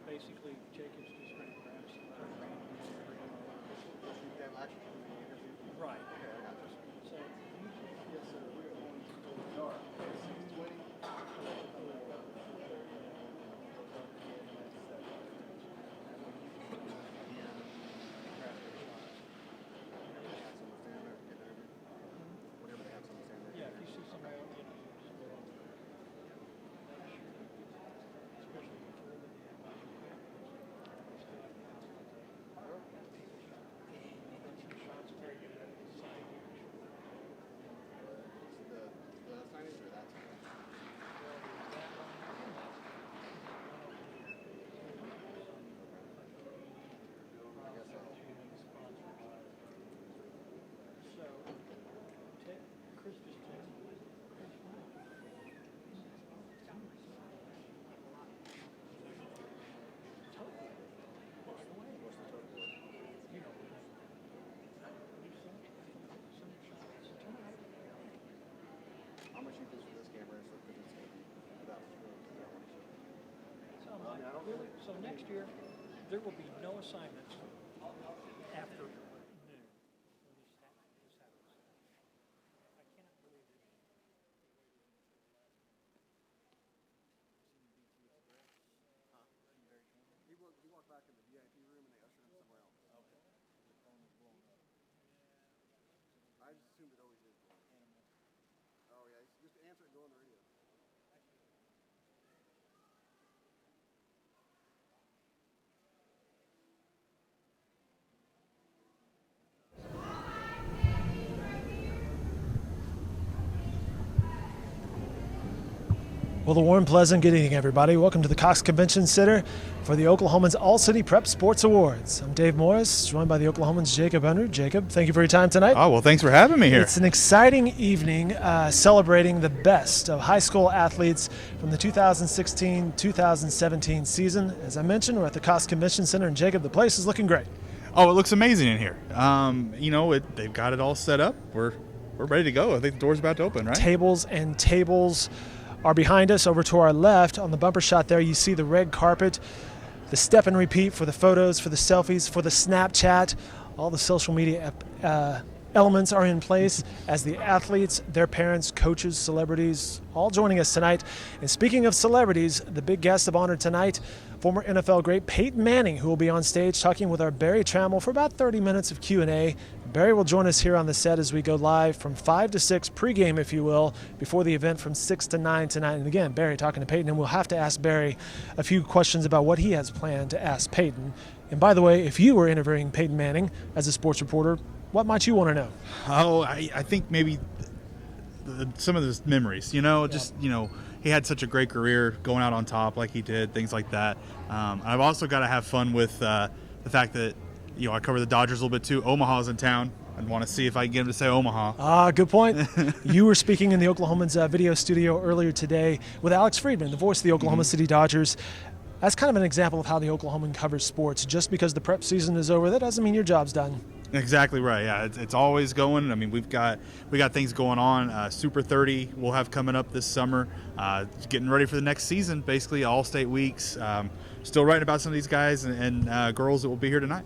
Basically, Jacob's just going to grab some right. So, yes, sir. We're going to go dark. 620. Yeah, if you see somebody else, So next year, there will be no assignments after noon when this happens. I cannot believe it. He walked back in the VIP room and they ushered him somewhere else. Okay. I just assumed it always is. Oh yeah, just answer it and go on the radio. Well, a warm, pleasant good evening, everybody. Welcome to the Cox Convention Center for the Oklahoman's All-City Prep Sports Awards. I'm Dave Morris, joined by the Oklahoman's Jacob Unruh. Jacob, thank you for your time tonight. Oh, well, thanks for having me here. It's an exciting evening celebrating the best of high school athletes from the 2016-2017 season. As I mentioned, we're at the Cox Convention Center, and Jacob, the place is looking great. Oh, it looks amazing in here. They've got it all set up. We're ready to go. I think the door's about to open, right? Tables and tables are behind us. Over to our left on the bumper shot there, you see the red carpet, the step and repeat for the photos, for the selfies, for the Snapchat. All the social media elements are in place as the athletes, their parents, coaches, celebrities, all joining us tonight. And speaking of celebrities, the big guest of honor tonight, former NFL great Peyton Manning, who will be on stage talking with our Barry Tramel for about 30 minutes of Q&A. Barry will join us here on the set as we go live from 5 to 6, pregame, if you will, before the event from 6 to 9 tonight. And again, Barry talking to Peyton, and we'll have to ask Barry a few questions about what he has planned to ask Peyton. And by the way, if you were interviewing Peyton Manning as a sports reporter, what might you want to know? Oh, I think maybe some of his memories, he had such a great career going out on top like he did, things like that. I've also got to have fun with the fact that, I cover the Dodgers a little bit too. Omaha's in town. I'd want to see if I can get him to say Omaha. Ah, good point. You were speaking in the Oklahoman's video studio earlier today with Alex Friedman, the voice of the Oklahoma City Dodgers. That's kind of an example of how the Oklahoman covers sports. Just because the prep season is over, that doesn't mean your job's done. Exactly right. Yeah, it's always going. I mean, we got things going on. Super 30 we'll have coming up this summer. Getting ready for the next season. Basically, all-state weeks. Still writing about some of these guys and girls that will be here tonight.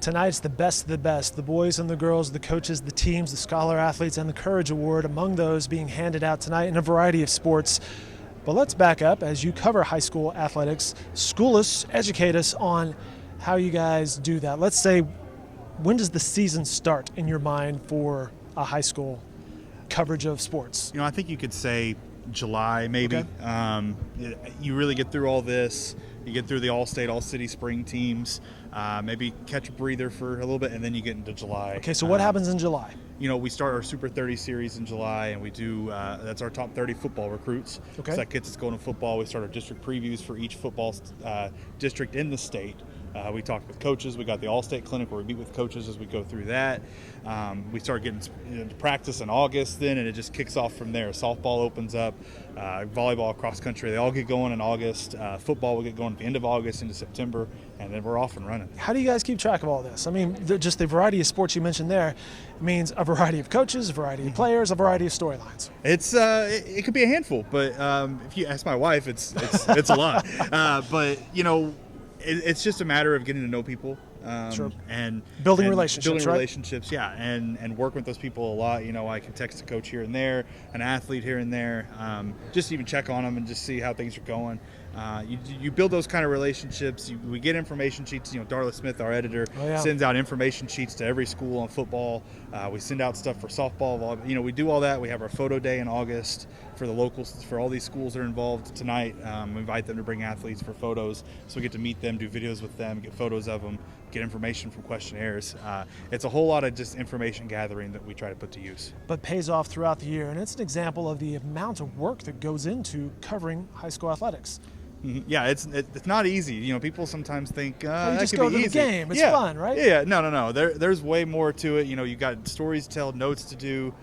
Tonight's the best of the best. The boys and the girls, the coaches, the teams, the scholar athletes, and the Courage Award, among those being handed out tonight in a variety of sports. But let's back up. As you cover high school athletics, school us, educate us on how you guys do that. Let's say, when does the season start in your mind for a high school coverage of sports? I think you could say July, maybe. Okay. You really get through all this. You get through the all-state, all-city spring teams, maybe catch a breather for a little bit, and then you get into July. Okay, so what happens in July? We start our Super 30 series in July, and we do that's our top 30 football recruits. Okay. So that gets us going to football. We start our district previews for each football district in the state. We talked with coaches. We got the All-State Clinic where we meet with coaches as we go through that. We start getting into practice in August then, and it just kicks off from there. Softball opens up, volleyball, cross country, they all get going in August. Football will get going at the end of August into September, and then we're off and running. How do you guys keep track of all this? I mean, just the variety of sports you mentioned there means a variety of coaches, a variety of players, a variety of storylines. It could be a handful, but if you ask my wife, it's a lot. But it's just a matter of getting to know people. Sure. And building relationships, right? Relationships, yeah, and work with those people a lot. I can text a coach here and there, an athlete here and there, just even check on them and just see how things are going. You build those kind of relationships. We get information sheets. Darla Smith, our editor, sends out information sheets to every school on football. We send out stuff for softball, volleyball. We do all that. We have our photo day in August for the locals, for all these schools that are involved tonight. We invite them to bring athletes for photos, so we get to meet them, do videos with them, get photos of them, get information from questionnaires. It's a whole lot of just information gathering that we try to put to use. But pays off throughout the year, and it's an example of the amount of work that goes into covering high school athletics. Yeah, it's not easy. People sometimes think you that just could go be to the easy. game. It's fun, right? Yeah, no. There's way more to it. You got stories to tell, notes to do,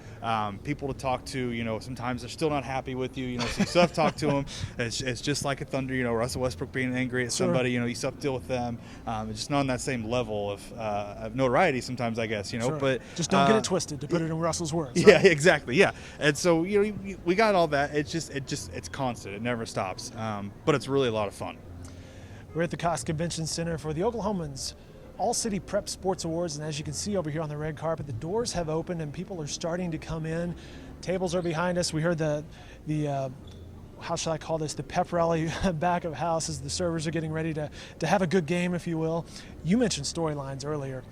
people to talk to. Sometimes they're still not happy with you. So you still have to talk to them. It's just like a Thunder. Russell Westbrook being angry at somebody. You still have to deal with them. It's just not on that same level of notoriety sometimes, I guess. Sure. But just don't get it twisted, to put it in Russell's words. Yeah, Right? exactly. Yeah, and so we got all that. It's constant. It never stops. But it's really a lot of fun. We're at the Cox Convention Center for the Oklahoman's All-City Prep Sports Awards, and as you can see over here on the red carpet, the doors have opened and people are starting to come in. Tables are behind us. We heard the how shall I call this, the pep rally back of house as the servers are getting ready to have a good game, if you will. You mentioned storylines earlier.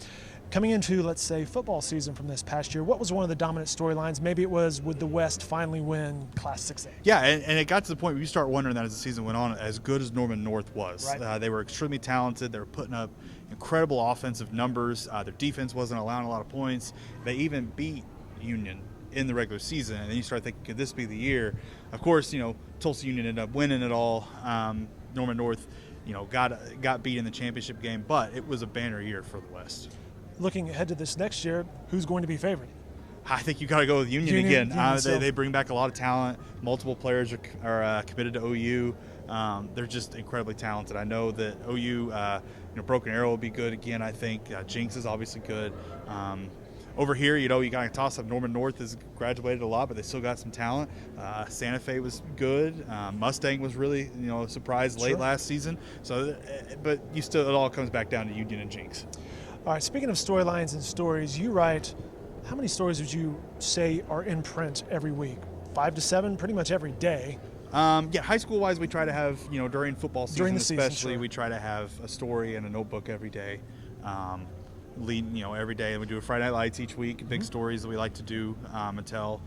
Coming into, let's say, football season from this past year, what was one of the dominant storylines? Maybe it was, would the West finally win Class 6A? Yeah, and it got to the point where you start wondering that as the season went on, as good as Norman North was. Right. They were extremely talented. They were putting up incredible offensive numbers. Their defense wasn't allowing a lot of points. They even beat Union in the regular season. And then you start thinking, could this be the year? Of course, Tulsa Union ended up winning it all. Norman North, got beat in the championship game, but it was a banner year for the West. Looking ahead to this next year, who's going to be favored? I think you got to go with Union again. So. They bring back a lot of talent. Multiple players are committed to OU. They're just incredibly talented. I know that OU, Broken Arrow will be good again. I think Jinx is obviously good. Over here, you got to toss up. Norman North has graduated a lot, but they still got some talent. Santa Fe was good. Mustang was really, a surprise late last season. So, but it all comes back down to Union and Jinx. All right, speaking of storylines and stories, you write, how many stories would you say are in print every week? 5 to 7, pretty much every day. High school wise, we try to have, during football season, During the season, especially, sure. we try to have a story and a notebook every day. Every day, and we do a Friday Night Lights each week, big stories that we like to do and tell.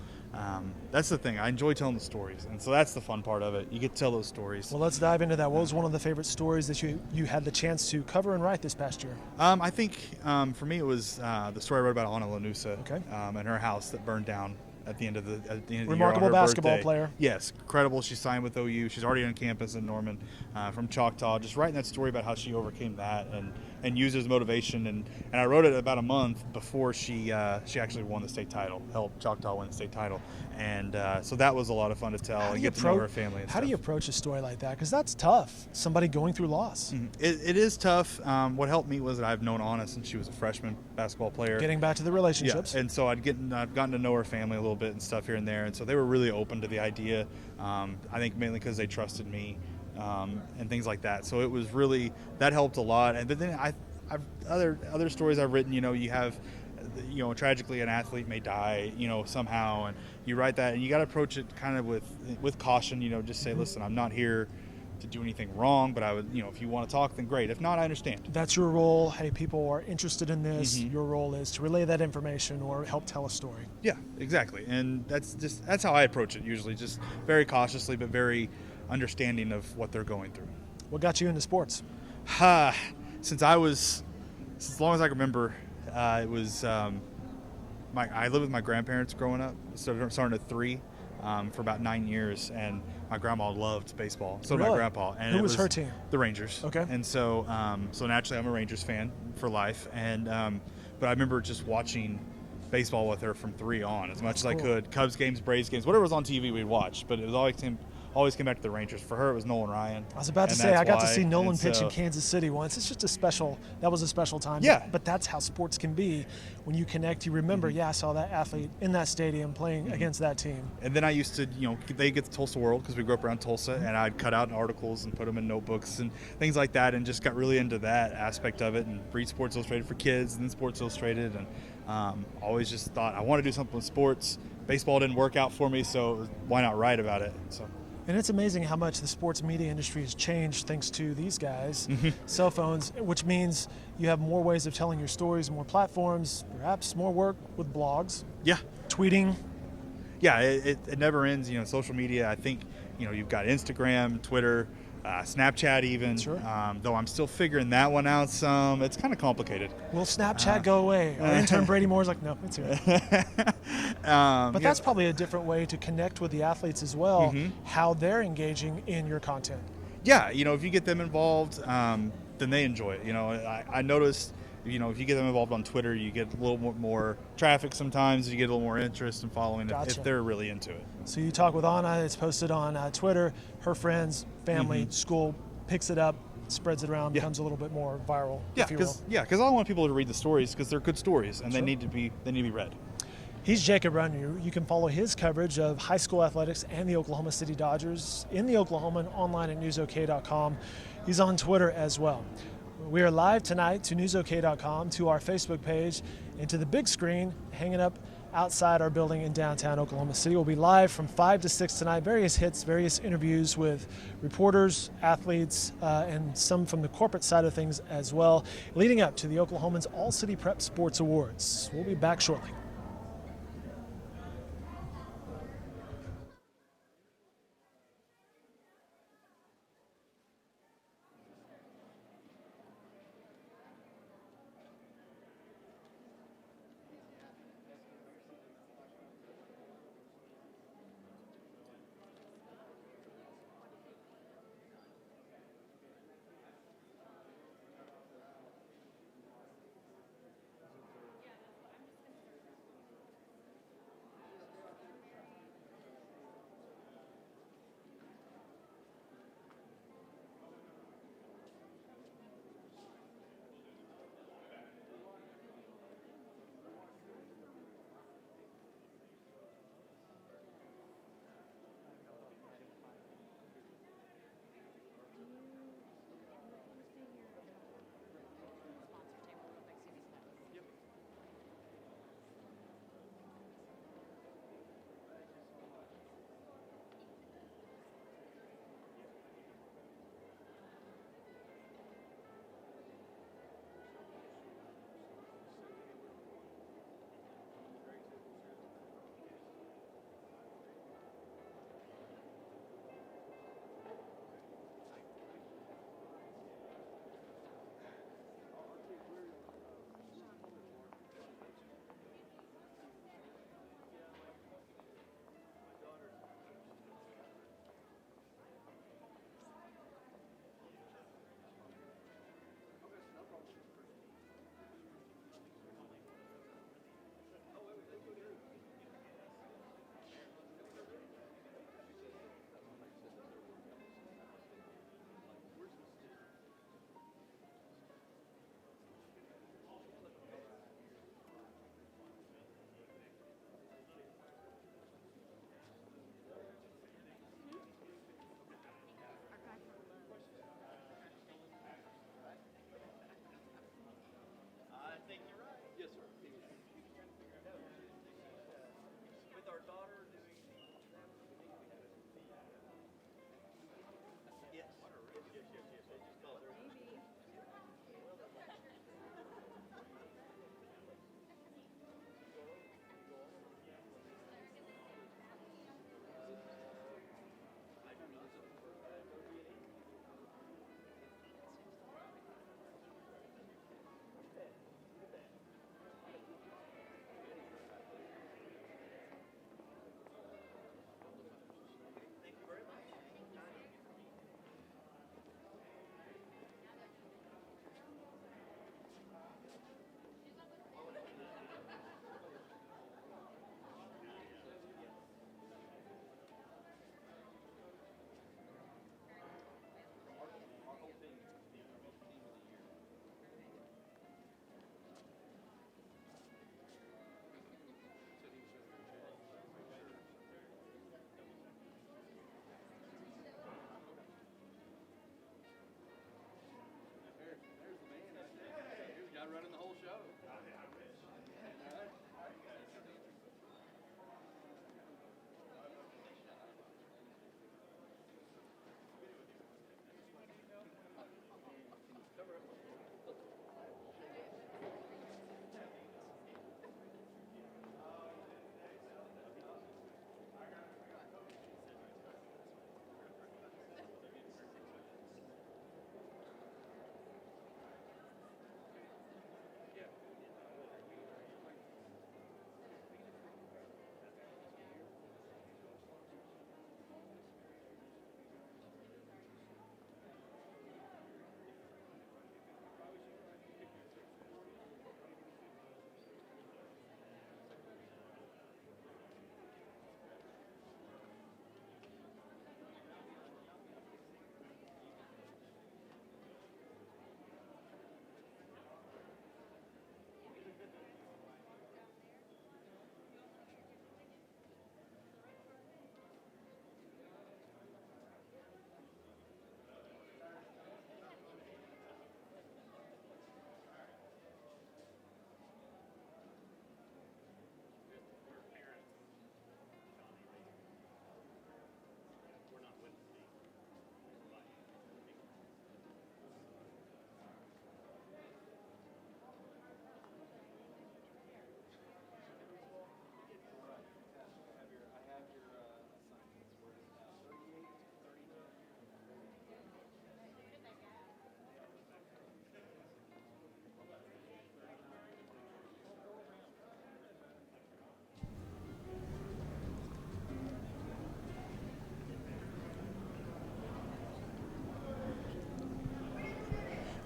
That's the thing. I enjoy telling the stories, and so that's the fun part of it. You get to tell those stories. Well, let's dive into that. What was one of the favorite stories that you had the chance to cover and write this past year? I think for me it was the story I wrote about Anna Lanusa and her house that burned down at the end of the year. Remarkable basketball player. Yes, incredible. She signed with OU. She's already on campus in Norman from Choctaw. Just writing that story about how she overcame that and used it as motivation. And I wrote it about a month before she actually won the state title, helped Choctaw win the state title. And so that was a lot of fun to tell and get to know her family and How do you approach a story like that? Because that's tough, somebody going through loss. Mm-hmm. It is tough. What helped me was that I've known Anna since she was a freshman basketball player. Getting back to the relationships. Yeah, and so I've gotten to know her family a little bit and stuff here and there. And so they were really open to the idea. I think mainly because they trusted me and things like that. So it was really, that helped a lot. And but then I've other stories I've written, you have, tragically an athlete may die, somehow, and you write that, and you got to approach it kind of with caution, just say, listen, I'm not here to do anything wrong, but I would, if you want to talk, then great. If not, I understand. That's your role. Hey, people are interested in this. Your role is to relay that information or help tell a story. Yeah, exactly. And that's how I approach it usually, just very cautiously, but very understanding of what they're going through. What got you into sports? Since long as I can remember, it was I lived with my grandparents growing up, starting at 3 for about 9 years, and my grandma loved baseball. So did Really? my grandpa. And Who it was her team? The Rangers. Okay. And so, so naturally, I'm a Rangers fan for life. And but I remember just watching baseball with her from 3 on, as much as I cool. could. Cubs games, Braves games, whatever was on TV, we'd watch. But it was always came back to the Rangers. For her, it was Nolan Ryan. I was about to and say, I that's got to why. see Nolan And pitch in so- Kansas City once. It's just that was a special time. Yeah. But that's how sports can be. When you connect, you remember, Mm-hmm. yeah, I saw that athlete in that stadium playing against that team. And then I used to, they get the Tulsa World because we grew up around Tulsa, and I'd cut out articles and put them in notebooks and things like that, and just got really into that aspect of it, and read Sports Illustrated for kids, and then Sports Illustrated, and always just thought I want to do something with sports. Baseball didn't work out for me, so why not write about it? So. And it's amazing how much the sports media industry has changed thanks to these guys, cell phones, which means you have more ways of telling your stories, more platforms, perhaps more work with blogs, Yeah. tweeting. Yeah, it never ends. Social media, I think, you've got Instagram, Twitter, Snapchat even. Sure. Though I'm still figuring that one out some. It's kind of complicated. Will Snapchat go away? Our intern Brady Moore's like, no, it's here. But that's probably a different way to connect with the athletes as well, how they're engaging in your content. Yeah, if you get them involved, then they enjoy it. I noticed, if you get them involved on Twitter, you get a little more traffic sometimes. You get a little more interest in following Gotcha. if they're really into it. So you talk with Anna, it's posted on Twitter, her friends, family, school picks it up, spreads it around, becomes a little bit more viral, if you will. Because I want people to read the stories because they're good stories and Sure. they need to be read. He's Jacob Runyu. You can follow his coverage of high school athletics and the Oklahoma City Dodgers in the Oklahoman, online at newsok.com. He's on Twitter as well. We are live tonight to newsok.com, to our Facebook page, and to the big screen hanging up outside our building in downtown Oklahoma City. We'll be live from 5 to 6 tonight. Various hits, various interviews with reporters, athletes, and some from the corporate side of things as well, leading up to the Oklahoman's All-City Prep Sports Awards. We'll be back shortly.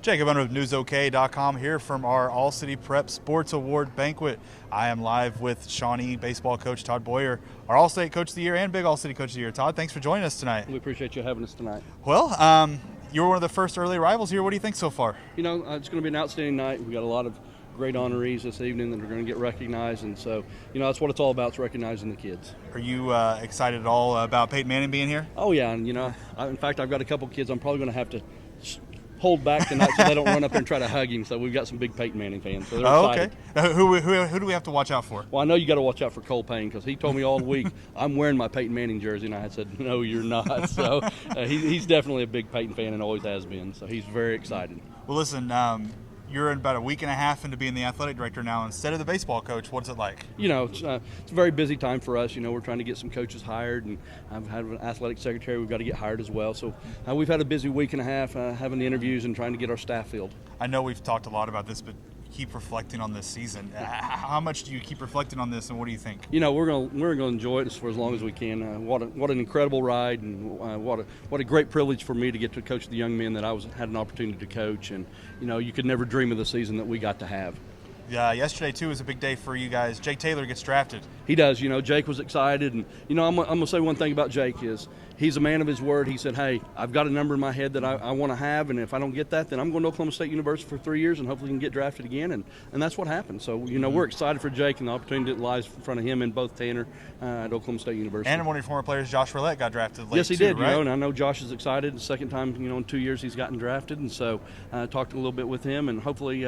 Jacob Under with NewsOK.com here from our All-City Prep Sports Award Banquet. I am live with Shawnee baseball coach Todd Boyer, our All-State Coach of the Year and Big All-City Coach of the Year. Todd, thanks for joining us tonight. We appreciate you having us tonight. Well, you were one of the first early arrivals here. What do you think so far? You know, it's going to be an outstanding night. We got a lot of great honorees this evening that are going to get recognized, and so, you know, that's what it's all about, is recognizing the kids. Are you excited at all about Peyton Manning being here? Oh, yeah, and, you know, in fact, I've got a couple kids I'm probably going to have to hold back tonight so they don't run up there and try to hug him. So we've got some big Peyton Manning fans, so they're excited. Okay. Who do we have to watch out for? Well, I know you got to watch out for Cole Payne, because he told me all week, I'm wearing my Peyton Manning jersey, and I said, no, you're not. So he's definitely a big Peyton fan and always has been, so he's very excited. Well, listen, you're about a week and a half into being the athletic director now instead of the baseball coach. What's it like? You know, it's a very busy time for us. You know, we're trying to get some coaches hired, and I've had an athletic secretary we've got to get hired as well. So we've had a busy week and a half having the interviews and trying to get our staff filled. I know we've talked a lot about this, but keep reflecting on this season. How much do you keep reflecting on this, and what do you think? You know, we're gonna enjoy it for as long as we can. What an incredible ride, and what a great privilege for me to get to coach the young men that had an opportunity to coach. And you know, you could never dream of the season that we got to have. Yesterday too was a big day for you guys. Jake Taylor gets drafted. He does. You know, Jake was excited, and you know, I'm gonna say one thing about Jake is he's a man of his word. He said, hey, I've got a number in my head that I want to have, and if I don't get that, then I'm going to Oklahoma State University for 3 years and hopefully can get drafted again, and that's what happened. So, you know, we're excited for Jake and the opportunity that lies in front of him and both Tanner at Oklahoma State University. And one of your former players, Josh Roulette, got drafted late. Yes, he too, did. right? You know, and I know Josh is excited. The second time, you know, in 2 years he's gotten drafted, and so I talked a little bit with him, and hopefully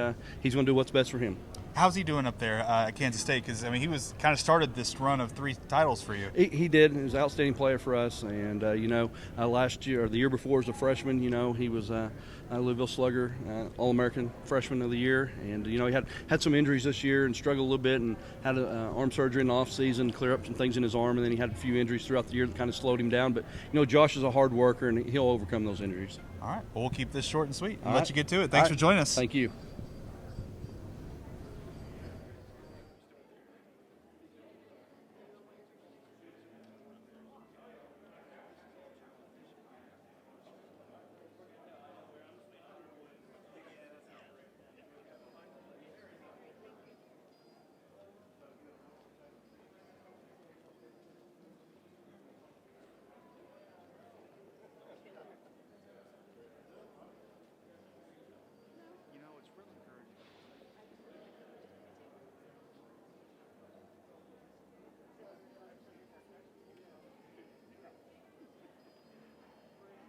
he's going to do what's best for him. How's he doing up there at Kansas State? Because, I mean, he was kind of started this run of 3 titles for you. He did. He was an outstanding player for us. And, you know, last year or the year before as a freshman, you know, he was a Louisville Slugger, All-American Freshman of the Year. And, you know, he had some injuries this year and struggled a little bit and had arm surgery in the off-season, clear up some things in his arm. And then he had a few injuries throughout the year that kind of slowed him down. But, you know, Josh is a hard worker, and he'll overcome those injuries. All right. Well, we'll keep this short and sweet and All let right. you get to it. Thanks for joining us. Thank you.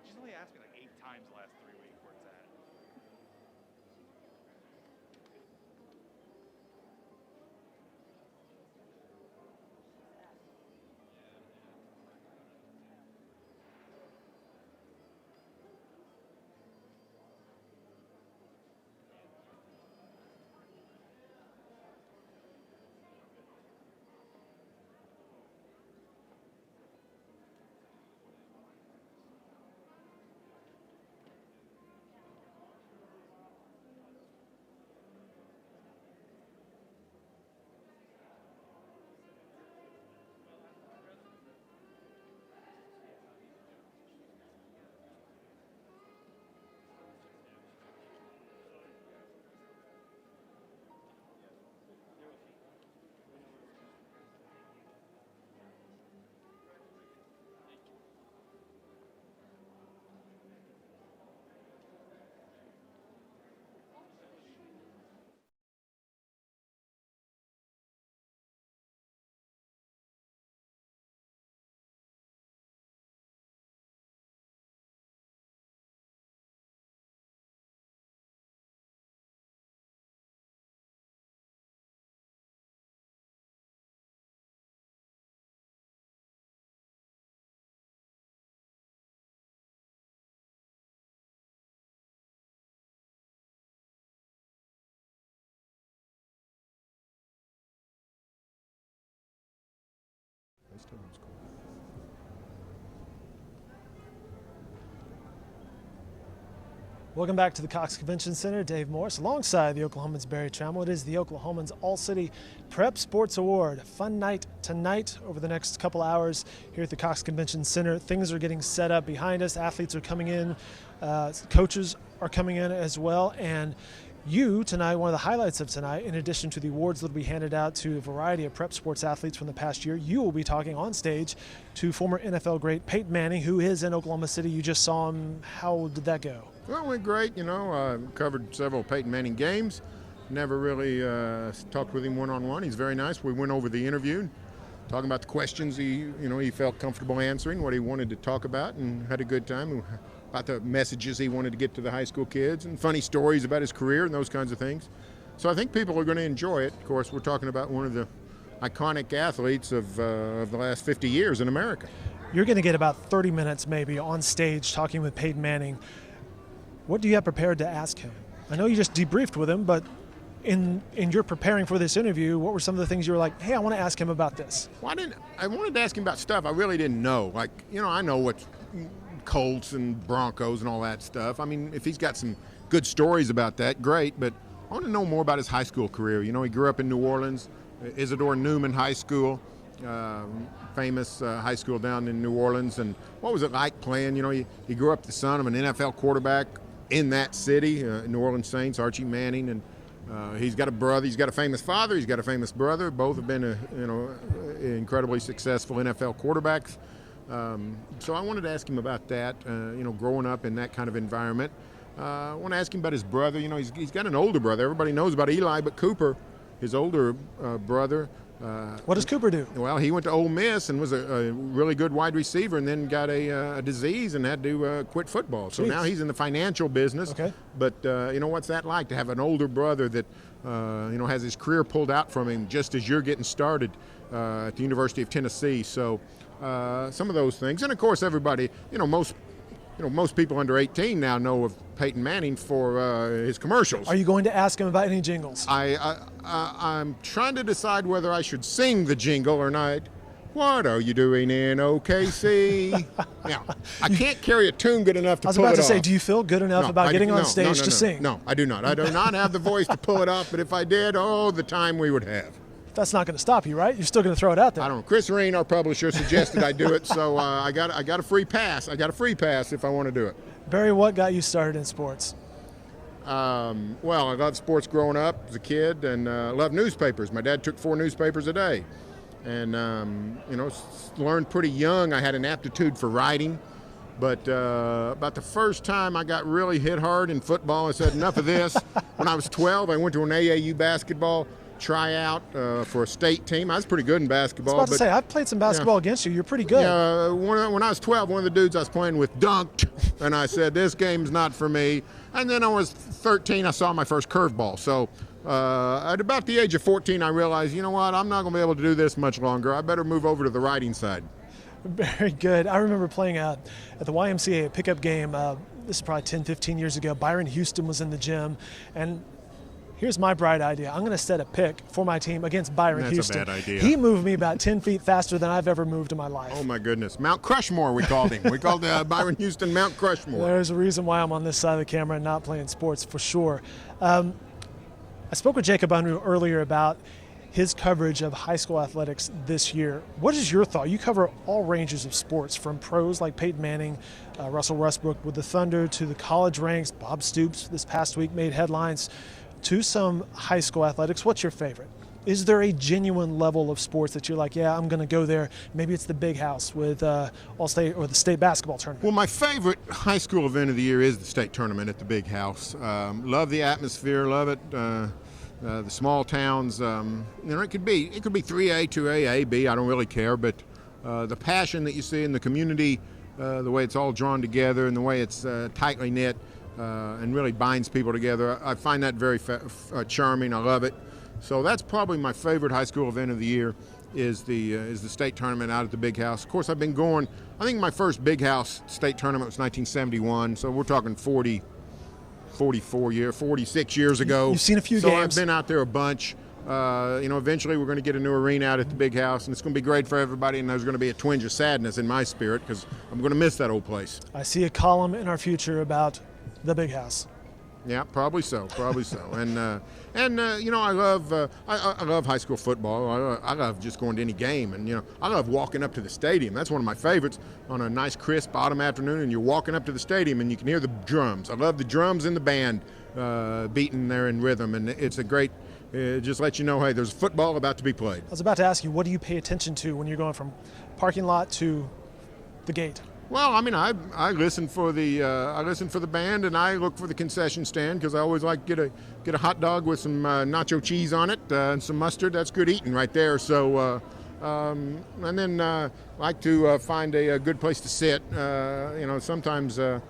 She's only asked me like 8 times the last 3 weeks where it's at. Welcome back to the Cox Convention Center. Dave Morris alongside the Oklahoman's Barry Tramel. It is the Oklahoman's All-City Prep Sports Award. Fun night tonight over the next couple hours here at the Cox Convention Center. Things are getting set up behind us. Athletes are coming in. Coaches are coming in as well. And you tonight, one of the highlights of tonight, in addition to the awards that will be handed out to a variety of prep sports athletes from the past year, you will be talking on stage to former NFL great Peyton Manning, who is in Oklahoma City. You just saw him. How did that go? Well, it went great. Covered several Peyton Manning games. Never really talked with him one-on-one. He's very nice. We went over the interview, talking about the questions he felt comfortable answering, what he wanted to talk about, and had a good time. About the messages he wanted to get to the high school kids, and funny stories about his career and those kinds of things. So I think people are going to enjoy it. Of course, we're talking about one of the iconic athletes of the last 50 years in America. You're going to get about 30 minutes maybe on stage talking with Peyton Manning. What do you have prepared to ask him? I know you just debriefed with him, but in your preparing for this interview, what were some of the things you were like, hey, I want to ask him about this? Well, I wanted to ask him about stuff I really didn't know. I know what's Colts and Broncos and all that stuff. I mean, if he's got some good stories about that, great, but I want to know more about his high school career. He grew up in New Orleans, Isidore Newman High School, famous high school down in New Orleans, and what was it like playing? He grew up the son of an NFL quarterback in that city, New Orleans Saints, Archie Manning, and he's got a brother. He's got a famous father. He's got a famous brother. Both have been, incredibly successful NFL quarterbacks. So I wanted to ask him about that, growing up in that kind of environment. I want to ask him about his brother. He's got an older brother. Everybody knows about Eli, but Cooper, his older brother. What does Cooper do? Well, he went to Ole Miss and was a really good wide receiver, and then got a disease and had to quit football. So now he's in the financial business. Okay. But, what's that like to have an older brother that, has his career pulled out from him just as you're getting started at the University of Tennessee. So some of those things. And, of course, everybody, most people under 18 now know of Peyton Manning for his commercials. Are you going to ask him about any jingles? I'm trying to decide whether I should sing the jingle or not. What are you doing in OKC? Now, I can't carry a tune good enough to pull it off. I was about to say, do you feel good enough about getting on stage to sing? No, I do not. I do not have the voice to pull it off, but if I did, the time we would have. That's not going to stop you, right? You're still going to throw it out there. I don't know. Chris Reen, our publisher, suggested I do it, so I got a free pass. I got a free pass if I want to do it. Barry, what got you started in sports? Well, I loved sports growing up as a kid, and loved newspapers. My dad took 4 newspapers a day, and learned pretty young. I had an aptitude for writing, but about the first time I got really hit hard in football, I said, enough of this. When I was 12, I went to an AAU basketball tryout for a state team. I was pretty good in basketball. I was about to say, I've played some basketball against you. You're pretty good. Yeah, when I was 12, one of the dudes I was playing with dunked, and I said, this game's not for me. And then I was 13, I saw my first curveball. So at about the age of 14, I realized, I'm not going to be able to do this much longer. I better move over to the writing side. Very good. I remember playing at the YMCA, a pickup game. This is probably 10, 15 years ago. Byron Houston was in the gym, and here's my bright idea. I'm going to set a pick for my team against Byron Houston. That's a bad idea. He moved me about 10 feet faster than I've ever moved in my life. Oh, my goodness. Mount Crushmore, we called him. We called Byron Houston Mount Crushmore. There's a reason why I'm on this side of the camera and not playing sports for sure. I spoke with Jacob Unruh earlier about his coverage of high school athletics this year. What is your thought? You cover all ranges of sports, from pros like Peyton Manning, Russell Westbrook with the Thunder, to the college ranks. Bob Stoops this past week made headlines, to some high school athletics. What's your favorite? Is there a genuine level of sports that you're like, yeah, I'm going to go there? Maybe it's the Big House with All-State or the state basketball tournament. Well, my favorite high school event of the year is the state tournament at the Big House. Love the atmosphere, love it. The small towns, it could be 3A, 2A, A, B, I don't really care, but the passion that you see in the community, the way it's all drawn together and the way it's tightly knit and really binds people together, I find that very charming. I love it. So that's probably my favorite high school event of the year is the state tournament out at the Big House. Of course, I've been going, I think my first Big House state tournament was 1971, so we're talking 46 years ago. You've seen a few games. games. So I've been out there a bunch. Eventually we're going to get a new arena out at the Big House, and it's going to be great for everybody, and there's going to be a twinge of sadness in my spirit because I'm going to miss that old place. I see a column in our future about the Big House. Yeah, probably so. Probably so. And you know, I love high school football. I love just going to any game, and you know, I love walking up to the stadium. That's one of my favorites. On a nice crisp autumn afternoon, and you're walking up to the stadium, and you can hear the drums. I love the drums and the band beating there in rhythm, and it's a great. It just lets you know, hey, there's football about to be played. I was about to ask you, what do you pay attention to when you're going from parking lot to the gate? Well, I mean, I listen for the band, and I look for the concession stand because I always like to get a hot dog with some nacho cheese on it and some mustard. That's good eating right there. So, and then like to find a good place to sit. You know, sometimes the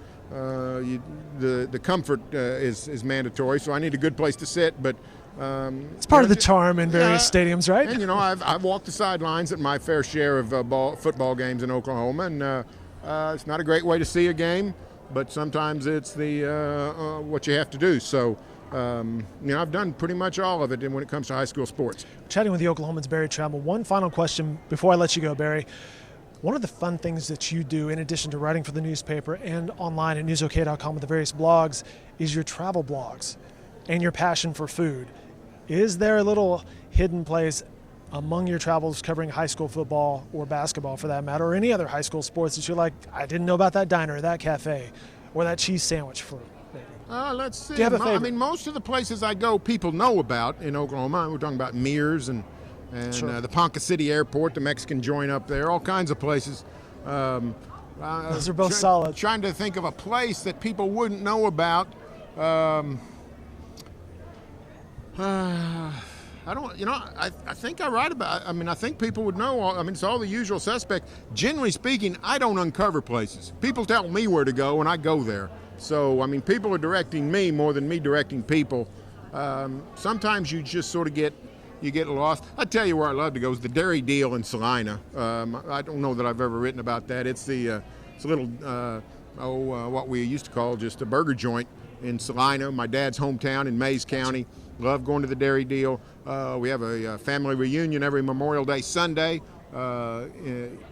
comfort is mandatory, so I need a good place to sit, but. It's part of the charm in various stadiums, right? And you know, I've walked the sidelines at my fair share of football games in Oklahoma, and it's not a great way to see a game, but sometimes it's the what you have to do. So, you know, I've done pretty much all of it when it comes to high school sports. Chatting with the Oklahoman's Barry Tramel. One final question before I let you go, Barry. One of the fun things that you do, in addition to writing for the newspaper and online at newsok.com with the various blogs, is your travel blogs and your passion for food. Is there a little hidden place among your travels covering high school football or basketball, for that matter, or any other high school sports that you're like, I didn't know about that diner or that cafe or that cheese sandwich for maybe? Let's see. Do you have a favorite? I mean, most of the places I go, people know about in Oklahoma. We're talking about Mears and Sure. the Ponca City Airport, the Mexican joint up there, all kinds of places. Those are both solid. Trying to think of a place that people wouldn't know about. I don't, you know, I think I write about, I mean, I think people would know, I mean, it's all the usual suspects. Generally speaking, I don't uncover places. People tell me where to go, and I go there. So, I mean, people are directing me more than me directing people. Sometimes you just sort of get lost. I tell you where I love to go is the Dairy Deal in Salina. I don't know that I've ever written about that. It's it's a little, what we used to call just a burger joint in Salina, my dad's hometown in Mays County. Love going to the Dairy Deal. We have a family reunion every Memorial Day Sunday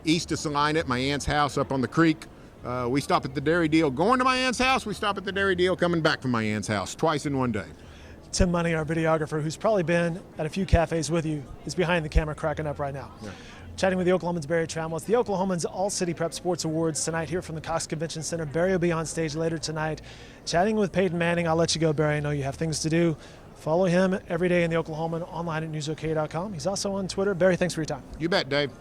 east of Salina at my aunt's house up on the creek. We stop at the Dairy Deal going to my aunt's house. We stop at the Dairy Deal coming back from my aunt's house twice in one day. Tim Money, our videographer, who's probably been at a few cafes with you, is behind the camera cracking up right now. Yeah. Chatting with the Oklahoman's Barry Tramel. It's the Oklahoman's All-City Prep Sports Awards tonight here from the Cox Convention Center. Barry will be on stage later tonight. Chatting with Peyton Manning. I'll let you go, Barry. I know you have things to do. Follow him every day in the Oklahoman, online at newsok.com. He's also on Twitter. Barry, thanks for your time. You bet, Dave.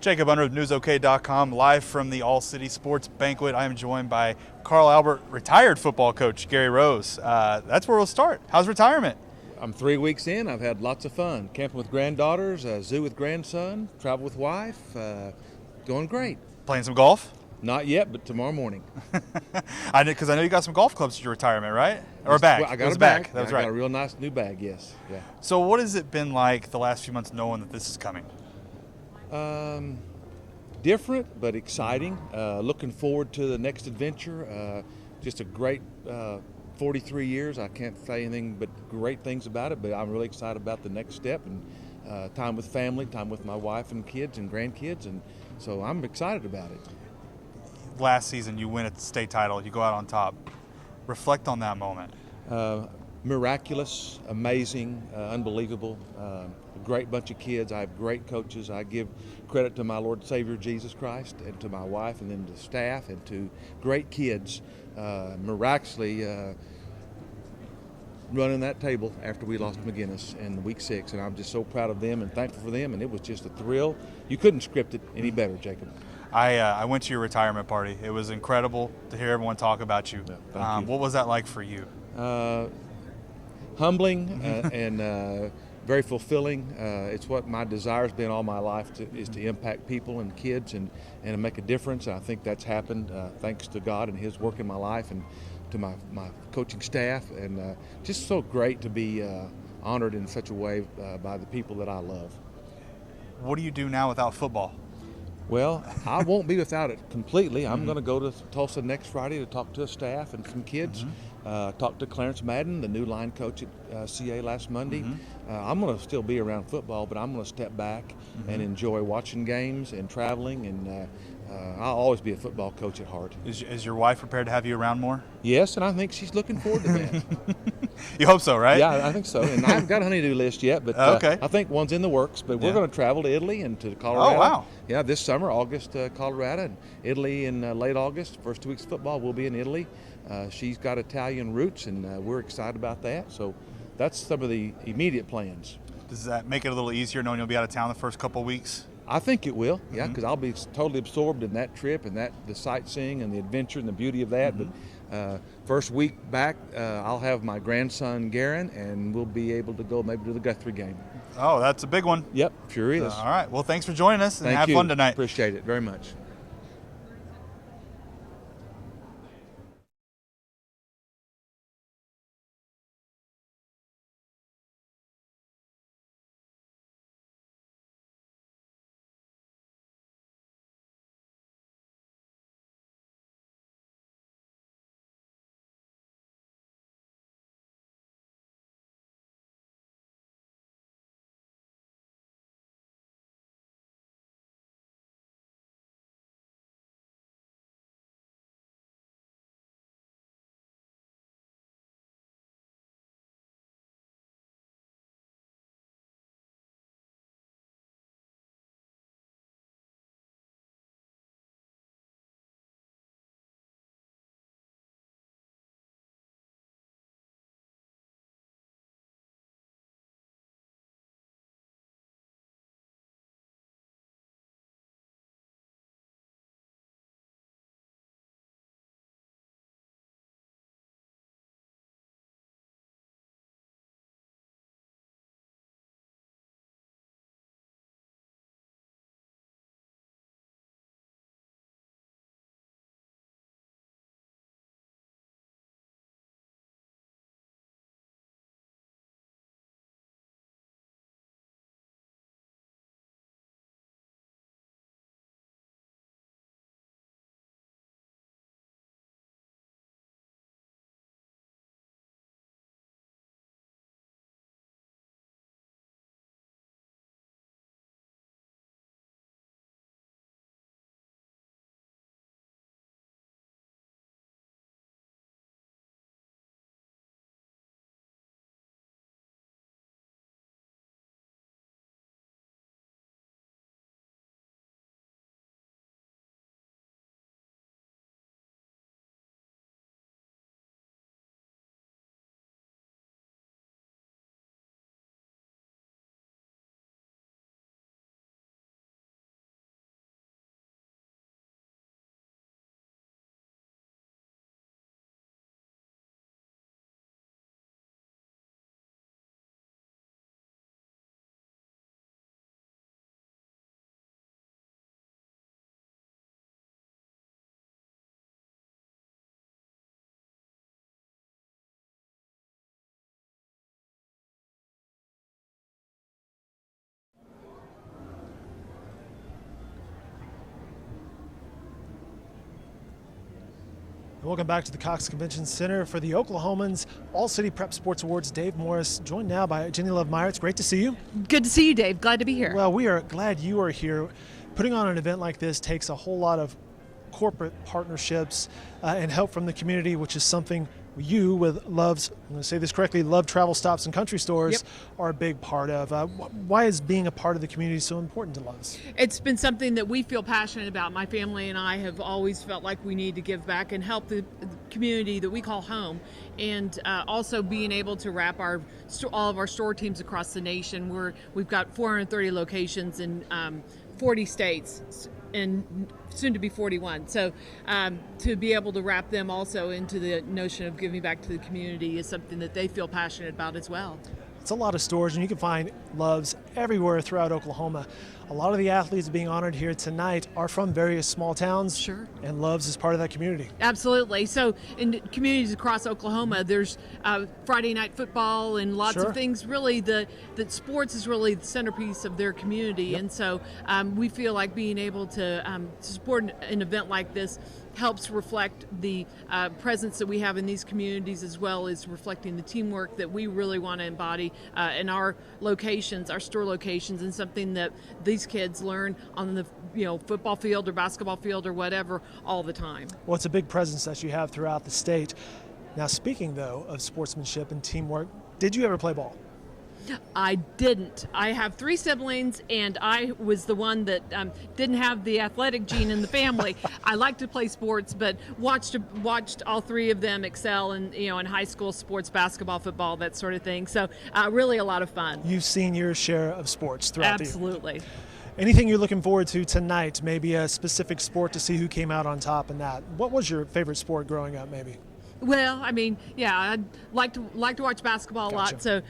Jacob Unruh of NewsOK.com, live from the All City Sports Banquet. I am joined by Carl Albert retired football coach Gary Rose. That's where we'll start. How's retirement? I'm 3 weeks in. I've had lots of fun. Camping with granddaughters, zoo with grandson, travel with wife. Going great. Playing some golf? Not yet, but tomorrow morning. Because I know you got some golf clubs at your retirement, right? Or a bag? I It got was a bag. That was I right. got a real nice new bag, yes. Yeah. So what has it been like the last few months knowing that this is coming? Different, but exciting. Looking forward to the next adventure. Just a great 43 years. I can't say anything but great things about it, but I'm really excited about the next step and time with family, time with my wife and kids and grandkids, and so I'm excited about it. Last season, you win a state title. You go out on top. Reflect on that moment. Miraculous, amazing, unbelievable. A great bunch of kids. I have great coaches. I give credit to my Lord and Savior Jesus Christ and to my wife and then to staff and to great kids. Miraculously running that table after we lost McGinnis in week 6, and I'm just so proud of them and thankful for them, and it was just a thrill. You couldn't script it any better, Jacob. I went to your retirement party. It was incredible to hear everyone talk about you. Yeah, thank you. What was that like for you? Humbling and very fulfilling. It's what my desire has been all my life is to impact people and kids and to make a difference. And I think that's happened thanks to God and His work in my life and to my coaching staff. And just so great to be honored in such a way by the people that I love. What do you do now without football? Well, I won't be without it completely. I'm going to go to Tulsa next Friday to talk to a staff and some kids. Talked to Clarence Madden, the new line coach at CA last Monday. I'm going to still be around football, but I'm going to step back and enjoy watching games and traveling. And I'll always be a football coach at heart. Is your wife prepared to have you around more? Yes, and I think she's looking forward to that. You hope so, right? Yeah, I think so. And I haven't got a honeydew list yet, but Okay. I think one's in the works. But we're Yeah. going to travel to Italy and to Colorado. Oh, wow. Yeah, this summer, August, Colorado, and Italy in late August. First 2 weeks of football, we'll be in Italy. She's got Italian roots, and we're excited about that. So that's some of the immediate plans. Does that make it a little easier knowing you'll be out of town the first couple of weeks? I think it will, yeah, because I'll be totally absorbed in that trip and the sightseeing and the adventure and the beauty of that. But first week back, I'll have my grandson Garen, and we'll be able to go maybe to the Guthrie game. Oh, that's a big one. Yep, sure is. All right. Well, thanks for joining us and Thank have you. fun tonight. Appreciate it very much. Welcome back to the Cox Convention Center for the Oklahomans All-City Prep Sports Awards. Dave Morris, joined now by Jenny Love Meyer. It's great to see you. Good to see you, Dave. Glad to be here. Well, we are glad you are here. Putting on an event like this takes a whole lot of corporate partnerships and help from the community, which is something you with Love's, I'm going to say this correctly, Love Travel Stops and Country Stores are a big part of. Why is being a part of the community so important to Love's? It's been something that we feel passionate about. My family and I have always felt like we need to give back and help the community that we call home, and also being able to wrap all of our store teams across the nation. We've got 430 locations in 40 states, and soon to be 41. So to be able to wrap them also into the notion of giving back to the community is something that they feel passionate about as well. It's a lot of stores, and you can find Love's everywhere throughout Oklahoma. A lot of the athletes being honored here tonight are from various small towns. Sure. And Love's is part of that community. Absolutely. So in communities across Oklahoma, there's Friday night football and lots of things. Really, that sports is really the centerpiece of their community. And so we feel like being able to support an event like this helps reflect the presence that we have in these communities, as well as reflecting the teamwork that we really want to embody in our locations, our store locations, and something that these kids learn on the football field or basketball field or whatever all the time. Well, it's a big presence that you have throughout the state. Now, speaking though of sportsmanship and teamwork, did you ever play ball? I didn't. I have 3 siblings, and I was the one that didn't have the athletic gene in the family. I like to play sports, but watched all 3 of them excel in high school sports, basketball, football, that sort of thing. So really a lot of fun. You've seen your share of sports throughout the year. Absolutely. Anything you're looking forward to tonight? Maybe a specific sport to see who came out on top in that. What was your favorite sport growing up, maybe? Well, I mean, I'd like to watch basketball a lot. So,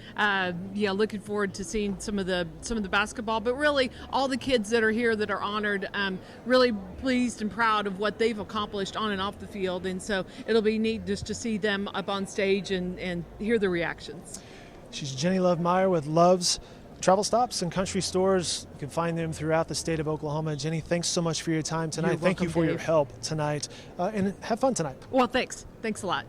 looking forward to seeing some of the basketball. But really, all the kids that are here that are honored, really pleased and proud of what they've accomplished on and off the field. And so, it'll be neat just to see them up on stage and hear the reactions. She's Jenny Love Meyer with Love's Travel Stops and Country Stores. You can find them throughout the state of Oklahoma. Jenny, thanks so much for your time tonight. Thank you for your help tonight. And have fun tonight. Well, thanks. Thanks a lot.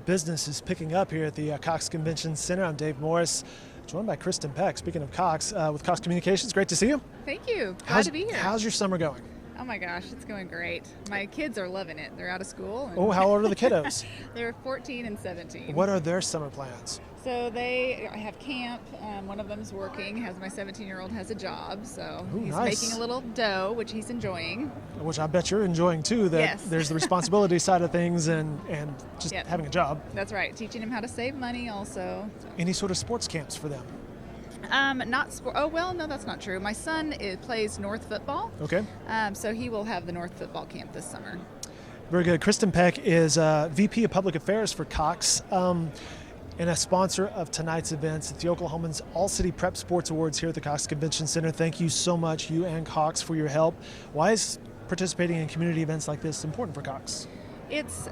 Business is picking up here at the Cox Convention Center. I'm Dave Morris, joined by Kristen Peck. Speaking of Cox, with Cox Communications, great to see you. Thank you. Glad to be here. How's your summer going? Oh my gosh, it's going great. My kids are loving it. They're out of school. And Oh, how old are the kiddos? they're 14 and 17. What are their summer plans? So they have camp. One of them's working. My 17-year-old has a job, so Ooh, he's nice. making a little dough, which he's enjoying. Which I bet you're enjoying too, that Yes. there's the responsibility side of things and just Yep. having a job. That's right. Teaching him how to save money also. Any sort of sports camps for them? Not sport. Oh well, no, that's not true. My son plays North football. Okay. So he will have the North football camp this summer. Very good. Kristen Peck is VP of Public Affairs for Cox and a sponsor of tonight's events at the Oklahoman's All-City Prep Sports Awards here at the Cox Convention Center. Thank you so much, you and Cox, for your help. Why is participating in community events like this important for Cox? It's,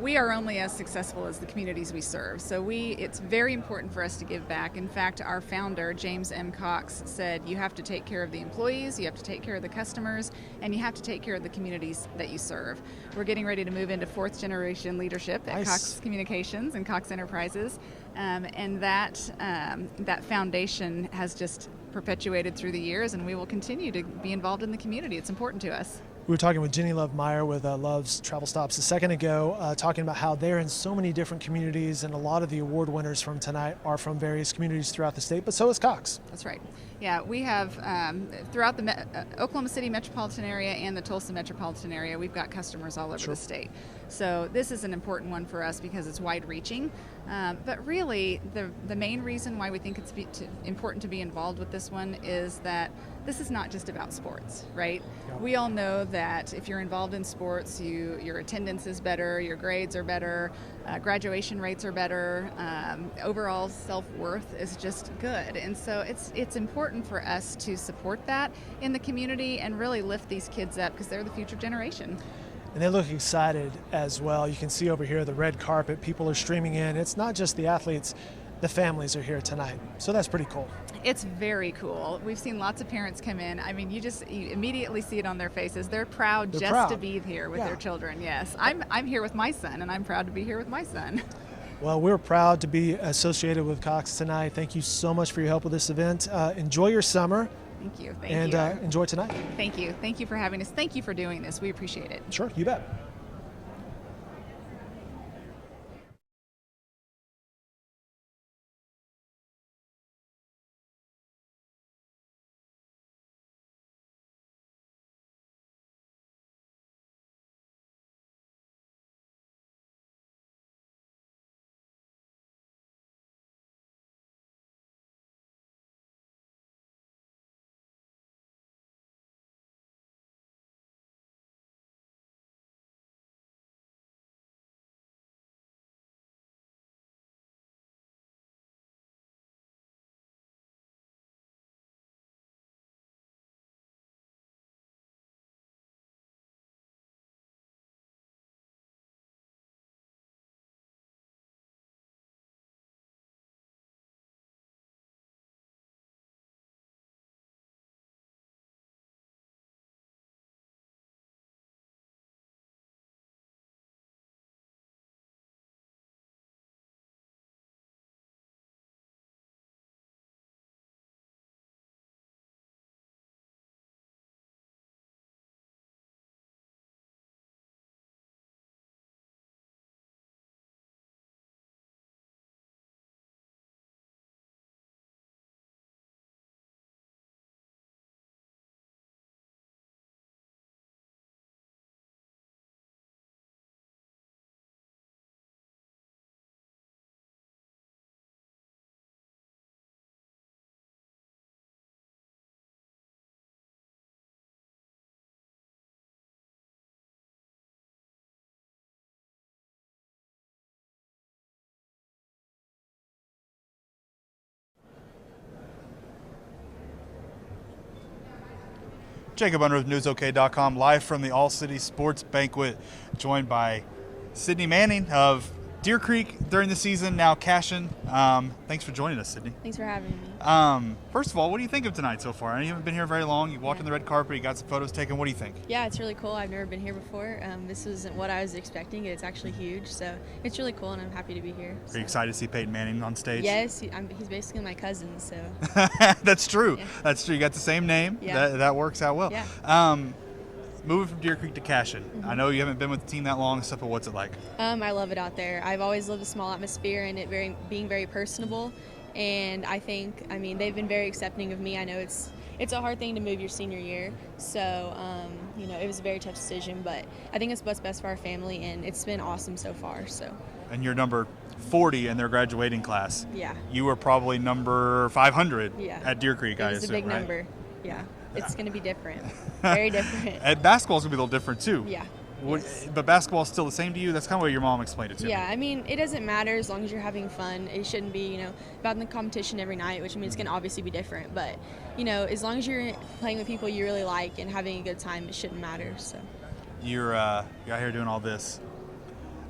we are only as successful as the communities we serve. So it's very important for us to give back. In fact, our founder, James M. Cox, said you have to take care of the employees, you have to take care of the customers, and you have to take care of the communities that you serve. We're getting ready to move into fourth generation leadership at Nice. Cox Communications and Cox Enterprises. And that foundation has just perpetuated through the years, and we will continue to be involved in the community. It's important to us. We were talking with Jenny Love Meyer with Love's Travel Stops a second ago, talking about how they're in so many different communities, and a lot of the award winners from tonight are from various communities throughout the state, but so is Cox. That's right. Yeah, we have throughout the Oklahoma City metropolitan area and the Tulsa metropolitan area, we've got customers all over Sure. the state. So this is an important one for us because it's wide-reaching. But really, the main reason why we think it's important to be involved with this one is that this is not just about sports, right? Yeah. We all know that if you're involved in sports, your attendance is better, your grades are better, graduation rates are better, overall self-worth is just good. And so it's important for us to support that in the community and really lift these kids up because they're the future generation. And they look excited as well. You can see over here the red carpet, people are streaming in. It's not just the athletes, the families are here tonight. So that's pretty cool. It's very cool. We've seen lots of parents come in. I mean, you immediately see it on their faces. They're proud They're just proud. to be here with Yeah. their children. Yes, I'm here with my son, and I'm proud to be here with my son. Well, we're proud to be associated with Cox tonight. Thank you so much for your help with this event. Enjoy your summer. Thank you. and enjoy tonight. Thank you. Thank you for having us. Thank you for doing this. We appreciate it. Sure, you bet. Jacob Unruh, NewsOK.com, live from the All City Sports Banquet, joined by Sydney Manning of Deer Creek during the season, now Cashin. Thanks for joining us, Sydney. Thanks for having me. First of all, what do you think of tonight so far? I know you haven't been here very long. You walked on the red carpet, you got some photos taken. What do you think? Yeah, it's really cool. I've never been here before. This isn't what I was expecting. It's actually huge, so it's really cool, and I'm happy to be here. Are you excited to see Peyton Manning on stage? Yes, he's basically my cousin, so. That's true. Yeah. That's true. You got the same name. Yeah. That works out well. Yeah. moving from Deer Creek to Cashin. Mm-hmm. I know you haven't been with the team that long and stuff, but what's it like? I love it out there. I've always loved a small atmosphere and it being very personable. And I think, they've been very accepting of me. I know it's a hard thing to move your senior year, so it was a very tough decision. But I think it's what's best for our family, and it's been awesome so far. So. And you're number 40 in their graduating class. Yeah. You were probably number 500 Yeah. at Deer Creek, I assume, It was a big right? number. Yeah. It's going to be different. Very different. And basketball's going to be a little different, too. Yeah. Yes. But basketball's still the same to you? That's kind of what your mom explained it to me. Yeah, it doesn't matter as long as you're having fun. It shouldn't be, about the competition every night, which it's going to obviously be different. But, as long as you're playing with people you really like and having a good time, it shouldn't matter. So. You're out here doing all this.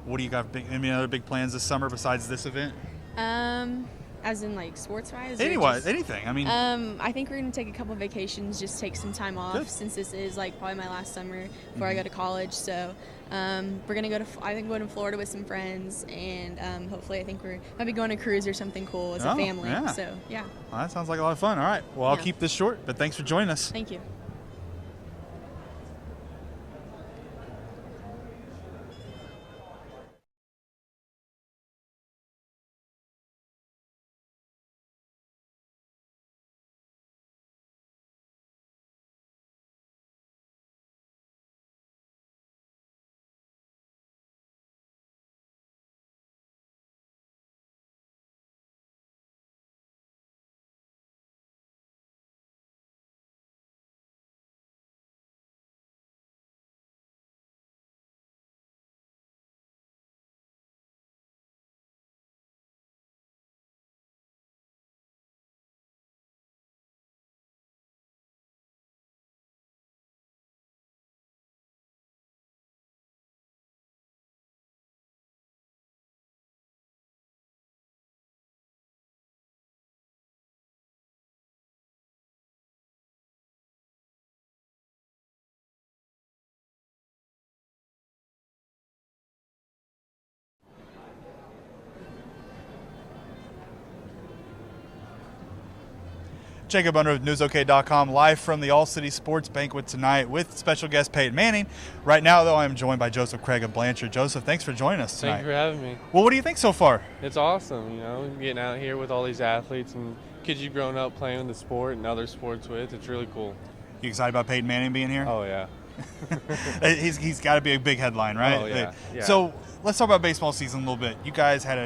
What do you got? Any other big plans this summer besides this event? As in sports-wise? Anything. I think we're going to take a couple of vacations, just take some time off. Good. Since this is probably my last summer before I go to college. So we're going to go to Florida with some friends, and hopefully I think we're maybe going on a cruise or something cool as a family. Yeah. So yeah. Well, that sounds like a lot of fun. All right. Well, I'll keep this short, but thanks for joining us. Thank you. Jacob Under with NewsOK.com, live from the All-City Sports Banquet tonight with special guest Peyton Manning. Right now, though, I'm joined by Joseph Craig of Blanchard. Joseph, thanks for joining us tonight. Thank you for having me. Well, what do you think so far? It's awesome, getting out here with all these athletes and kids you've grown up playing in the sport and other sports with. It's really cool. You excited about Peyton Manning being here? Oh, yeah. He's got to be a big headline, right? Oh, yeah. So let's talk about baseball season a little bit. You guys had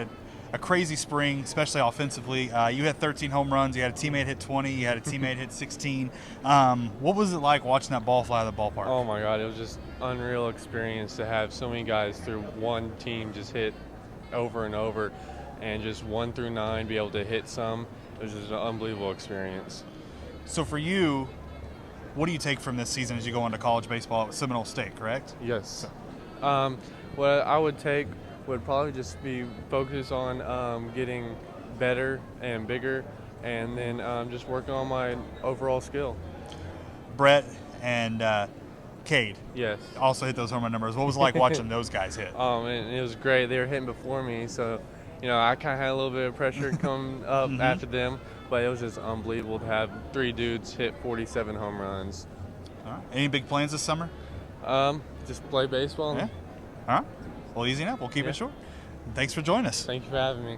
a crazy spring, especially offensively. You had 13 home runs. You had a teammate hit 20. You had a teammate hit 16. What was it like watching that ball fly out of the ballpark? Oh, my God. It was just unreal experience to have so many guys through one team just hit over and over, and just 1 through 9 be able to hit some. It was just an unbelievable experience. So for you, what do you take from this season as you go into college baseball at Seminole State, correct? Yes. What I would take would probably just be focus on getting better and bigger, and then just working on my overall skill. Brett and Cade Yes. also hit those home run numbers. What was it like watching those guys hit? And it was great. They were hitting before me, so I kind of had a little bit of pressure come up after them, but it was just unbelievable to have 3 dudes hit 47 home runs. All right. Any big plans this summer? Just play baseball. Yeah. All right. Well, easy enough. We'll keep it short. Thanks for joining us. Thank you for having me.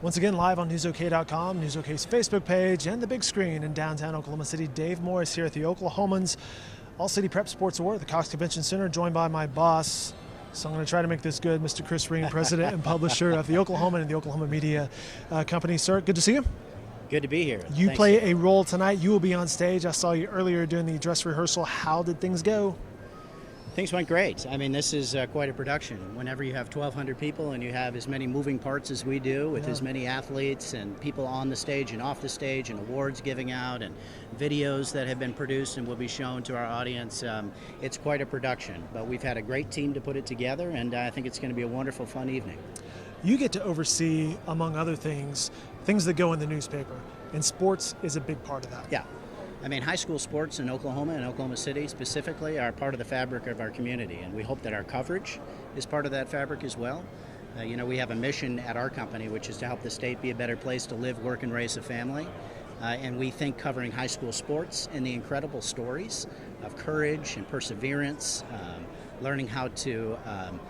Once again, live on newsok.com, NewsOK's Facebook page, and the big screen in downtown Oklahoma City. Dave Morris here at the Oklahomans All-City Prep Sports Award at the Cox Convention Center, joined by my boss. So I'm going to try to make this good, Mr. Chris Ream, president and publisher of the Oklahoman and the Oklahoma Media Company. Sir, good to see you. Good to be here. You Thanks. play a role tonight. You will be on stage. I saw you earlier doing the dress rehearsal. How did things go? Things went great. I mean, this is quite a production. Whenever you have 1,200 people and you have as many moving parts as we do, with as many athletes and people on the stage and off the stage and awards giving out and videos that have been produced and will be shown to our audience, it's quite a production. But we've had a great team to put it together, and I think it's going to be a wonderful, fun evening. You get to oversee, among other things, things that go in the newspaper, and sports is a big part of that. Yeah. I mean, high school sports in Oklahoma and Oklahoma City specifically are part of the fabric of our community, and we hope that our coverage is part of that fabric as well. You know, we have a mission at our company, which is to help the state be a better place to live, work, and raise a family. And we think covering high school sports and the incredible stories of courage and perseverance, learning how to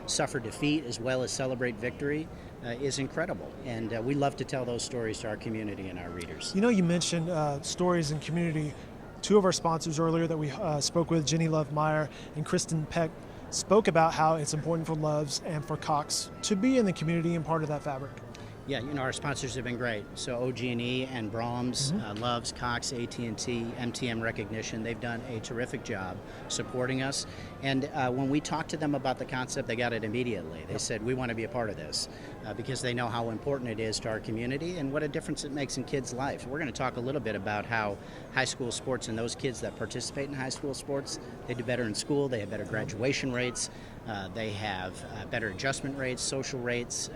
suffer defeat as well as celebrate victory is incredible. And we love to tell those stories to our community and our readers. You know, you mentioned stories in community. Two of our sponsors earlier that we spoke with, Jenny Love Meyer and Kristen Peck, spoke about how it's important for Loves and for Cox to be in the community and part of that fabric. Yeah, you know, our sponsors have been great. So OG&E and Brahms, Loves, Cox, AT&T, MTM Recognition, they've done a terrific job supporting us. And when we talked to them about the concept, they got it immediately. They said, we want to be a part of this because they know how important it is to our community and what a difference it makes in kids' lives. We're going to talk a little bit about how high school sports and those kids that participate in high school sports, they do better in school, they have better graduation rates, they have better adjustment rates, social rates,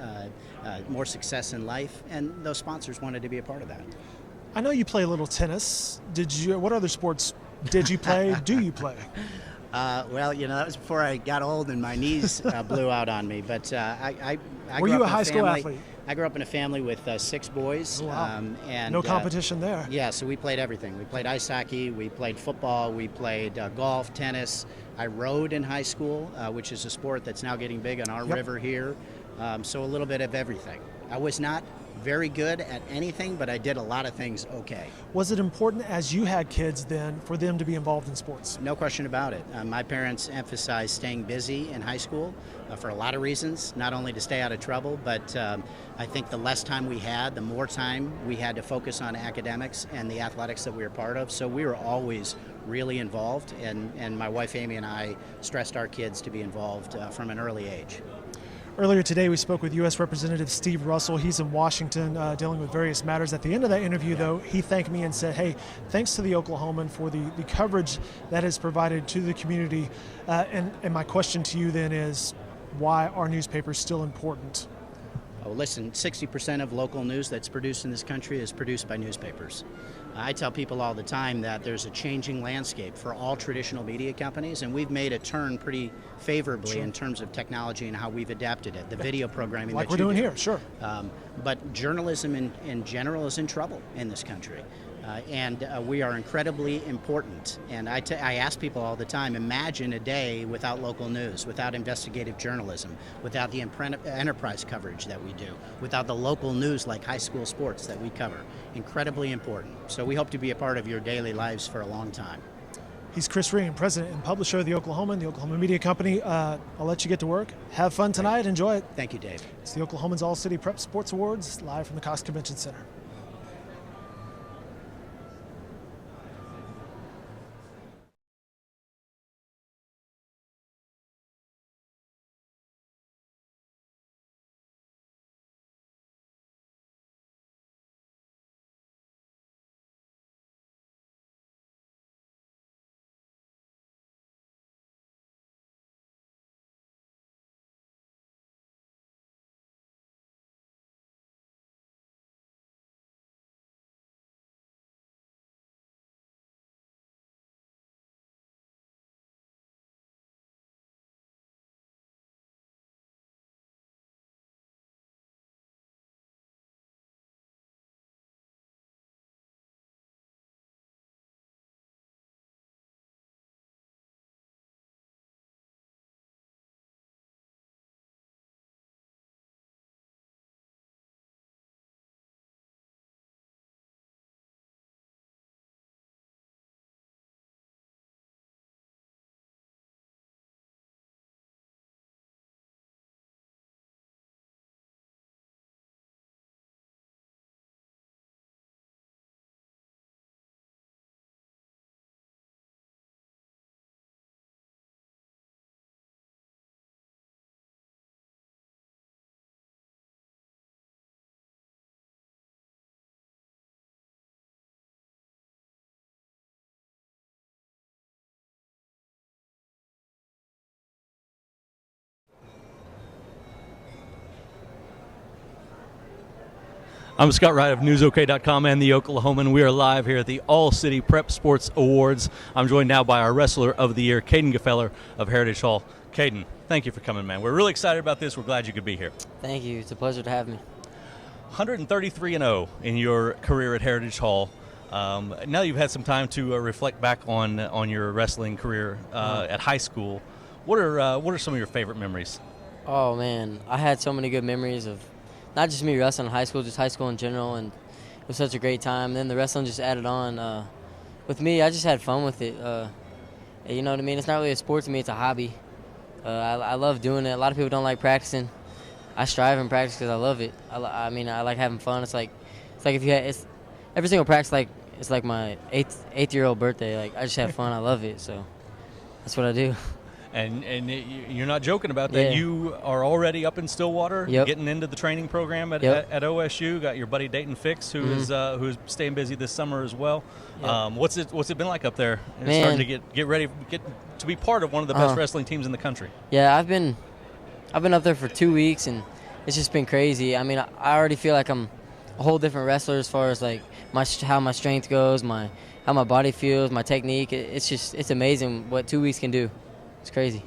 more success in life, and those sponsors wanted to be a part of that. I know you play a little tennis. What other sports did you play? Do you play? Well, you know, that was before I got old and my knees blew out on me. But I Were you a high school athlete? I grew up in a family with 6 boys. Oh, wow. And no competition there. Yeah, so we played everything. We played ice hockey, we played football, we played golf, tennis. I rowed in high school, which is a sport that's now getting big on our river here. So a little bit of everything. I was not very good at anything, but I did a lot of things okay. Was it important as you had kids then for them to be involved in sports? No question about it. My parents emphasized staying busy in high school for a lot of reasons, not only to stay out of trouble, but I think the less time we had, the more time we had to focus on academics and the athletics that we were part of. So we were always really involved, and my wife Amy and I stressed our kids to be involved from an early age. Earlier today, we spoke with U.S. Representative Steve Russell. He's in Washington dealing with various matters. At the end of that interview, though, he thanked me and said, hey, thanks to the Oklahoman for the coverage that is provided to the community. And my question to you then is, why are newspapers still important? Oh, listen, 60% of local news that's produced in this country is produced by newspapers. I tell people all the time that there's a changing landscape for all traditional media companies, and we've made a turn pretty favorably in terms of technology and how we've adapted it. The video programming like that we're doing here, sure. But journalism in general is in trouble in this country. And we are incredibly important. And I ask people all the time, imagine a day without local news, without investigative journalism, without the enterprise coverage that we do, without the local news like high school sports that we cover. Incredibly important. So we hope to be a part of your daily lives for a long time. He's Chris Ream, president and publisher of the Oklahoman, the Oklahoma Media Company. I'll let you get to work. Have fun tonight. Enjoy it. Thank you, Dave. It's the Oklahoman's All-City Prep Sports Awards, live from the Cox Convention Center. I'm Scott Wright of NewsOK.com and the Oklahoman. We are live here at the All-City Prep Sports Awards. I'm joined now by our Wrestler of the Year, Caden Gefeller of Heritage Hall. Caden, thank you for coming, man. We're really excited about this. We're glad you could be here. Thank you. It's a pleasure to have me. 133-0 in your career at Heritage Hall. Now you've had some time to reflect back on your wrestling career at high school. What are some of your favorite memories? Oh, man. I had so many good memories of not just me wrestling in high school, just high school in general, and it was such a great time. And then the wrestling just added on. With me, I just had fun with it. You know what I mean? It's not really a sport to me. It's a hobby. I love doing it. A lot of people don't like practicing. I strive and practice because I love it. I mean, I like having fun. It's like if you had every single practice it's like my eighth-year-old birthday. Like I just have fun. I love it. So that's what I do. And you're not joking about that. Yeah. You are already up in Stillwater, Yep. getting into the training program at OSU. Got your buddy Dayton Fix, who is staying busy this summer as well. Yep. What's it been like up there? And Man. starting to get ready to be part of one of the best wrestling teams in the country. Yeah, I've been up there for 2 weeks, and it's just been crazy. I mean, I already feel like I'm a whole different wrestler as far as like how my strength goes, how my body feels, my technique. It's amazing what 2 weeks can do. It's crazy.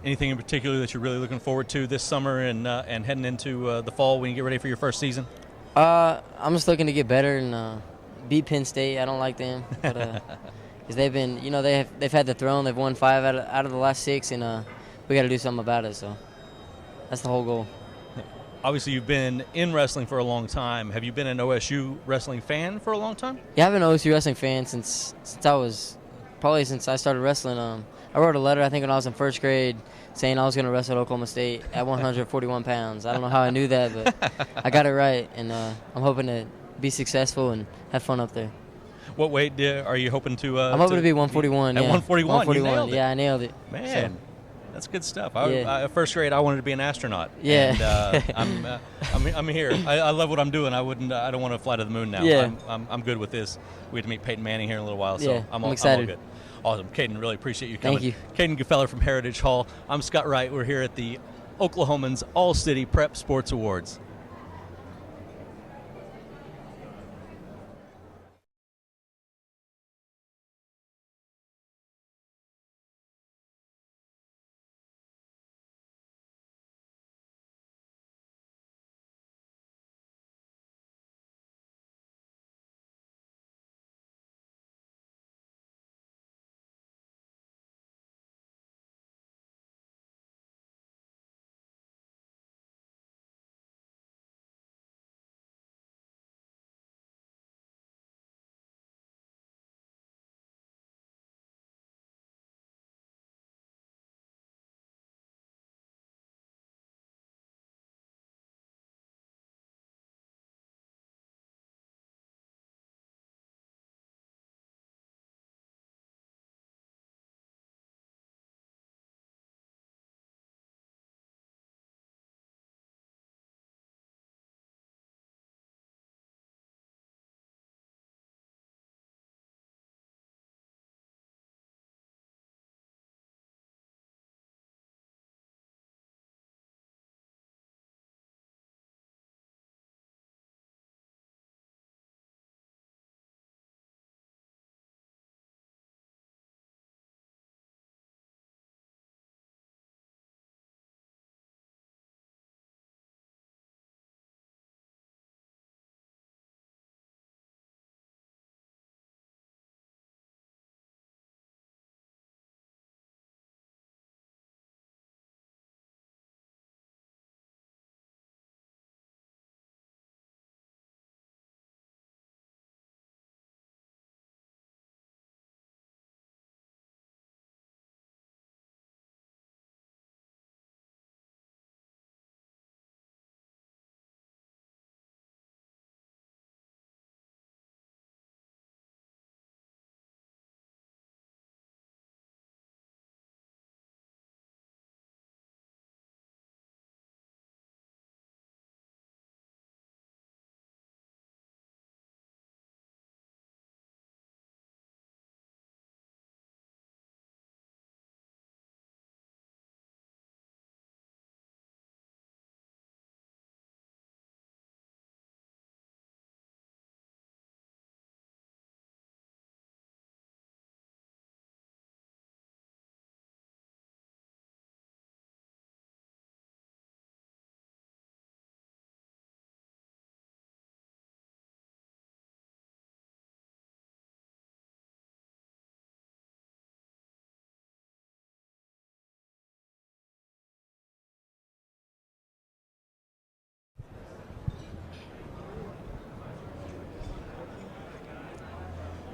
Anything in particular that you're really looking forward to this summer and heading into the fall when you get ready for your first season? I'm just looking to get better and beat Penn State. I don't like them, but because they've been, they've had the throne. They've won 5 out of the last 6, and we got to do something about it. So that's the whole goal. Obviously, you've been in wrestling for a long time. Have you been an OSU wrestling fan for a long time? Yeah, I've been an OSU wrestling fan since I started wrestling. I wrote a letter, I think, when I was in first grade saying I was going to wrestle at Oklahoma State at 141 pounds. I don't know how I knew that, but I got it right, and I'm hoping to be successful and have fun up there. What weight are you hoping to? I'm hoping to be 141. At yeah. 141, you nailed it. Yeah, I nailed it. Man, so. That's good stuff. Yeah. At first grade, I wanted to be an astronaut. Yeah. And I'm here. I love what I'm doing. I don't want to fly to the moon now. Yeah. I'm good with this. We have to meet Peyton Manning here in a little while, so yeah, I'm excited. all good. Awesome. Caden, really appreciate you coming. Thank you. Caden Gefeller from Heritage Hall. I'm Scott Wright. We're here at the Oklahoman's All-City Prep Sports Awards.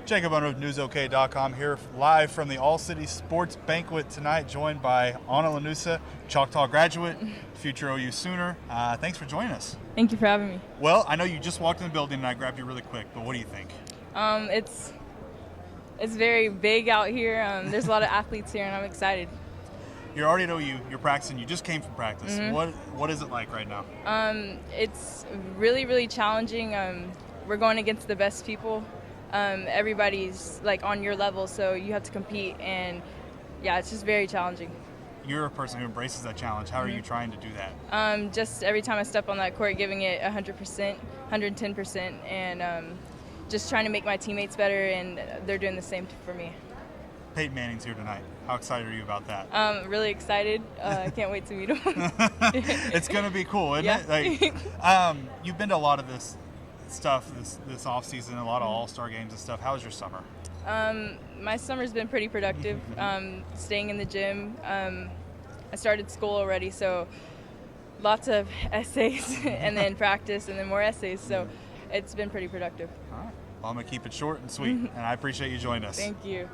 Jacob Unruh of NewsOK.com here live from the All-City Sports Banquet tonight, joined by Anna Lanusa, Choctaw graduate, future OU Sooner. Thanks for joining us. Thank you for having me. Well, I know you just walked in the building and I grabbed you really quick, but what do you think? It's very big out here. There's a lot of athletes here, and I'm excited. You're already at OU. You're practicing. You just came from practice. Mhm. What is it like right now? It's really, really challenging. We're going against the best people. Everybody's like on your level, so you have to compete, and yeah, it's just very challenging. You're a person who embraces that challenge. How are you trying to do that? Just every time I step on that court, giving it 100%, 110%, and just trying to make my teammates better, and they're doing the same for me. Peyton Manning's here tonight. How excited are you about that? Really excited. I can't wait to meet him. It's going to be cool, isn't Yeah. it? You've been to a lot of this stuff this off season, a lot of all-star games and stuff. How was your summer? My summer's been pretty productive. Staying in the gym. I started school already, so lots of essays and then practice and then more essays. So it's been pretty productive. All right. Well, I'm going to keep it short and sweet, and I appreciate you joining us. Thank you.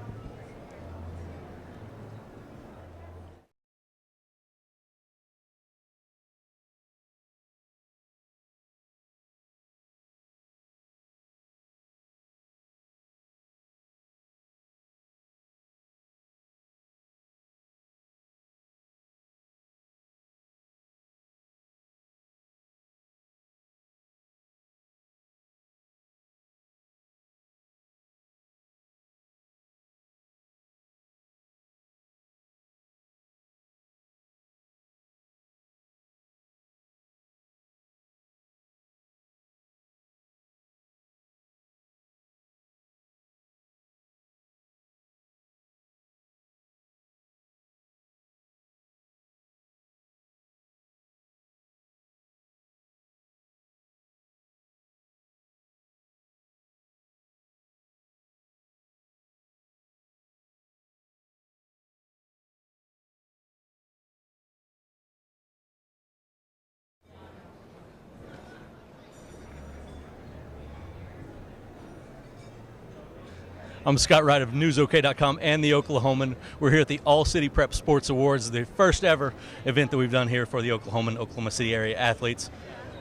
I'm Scott Wright of NewsOK.com and the Oklahoman. We're here at the All-City Prep Sports Awards, the first ever event that we've done here for the Oklahoman, Oklahoma City area athletes.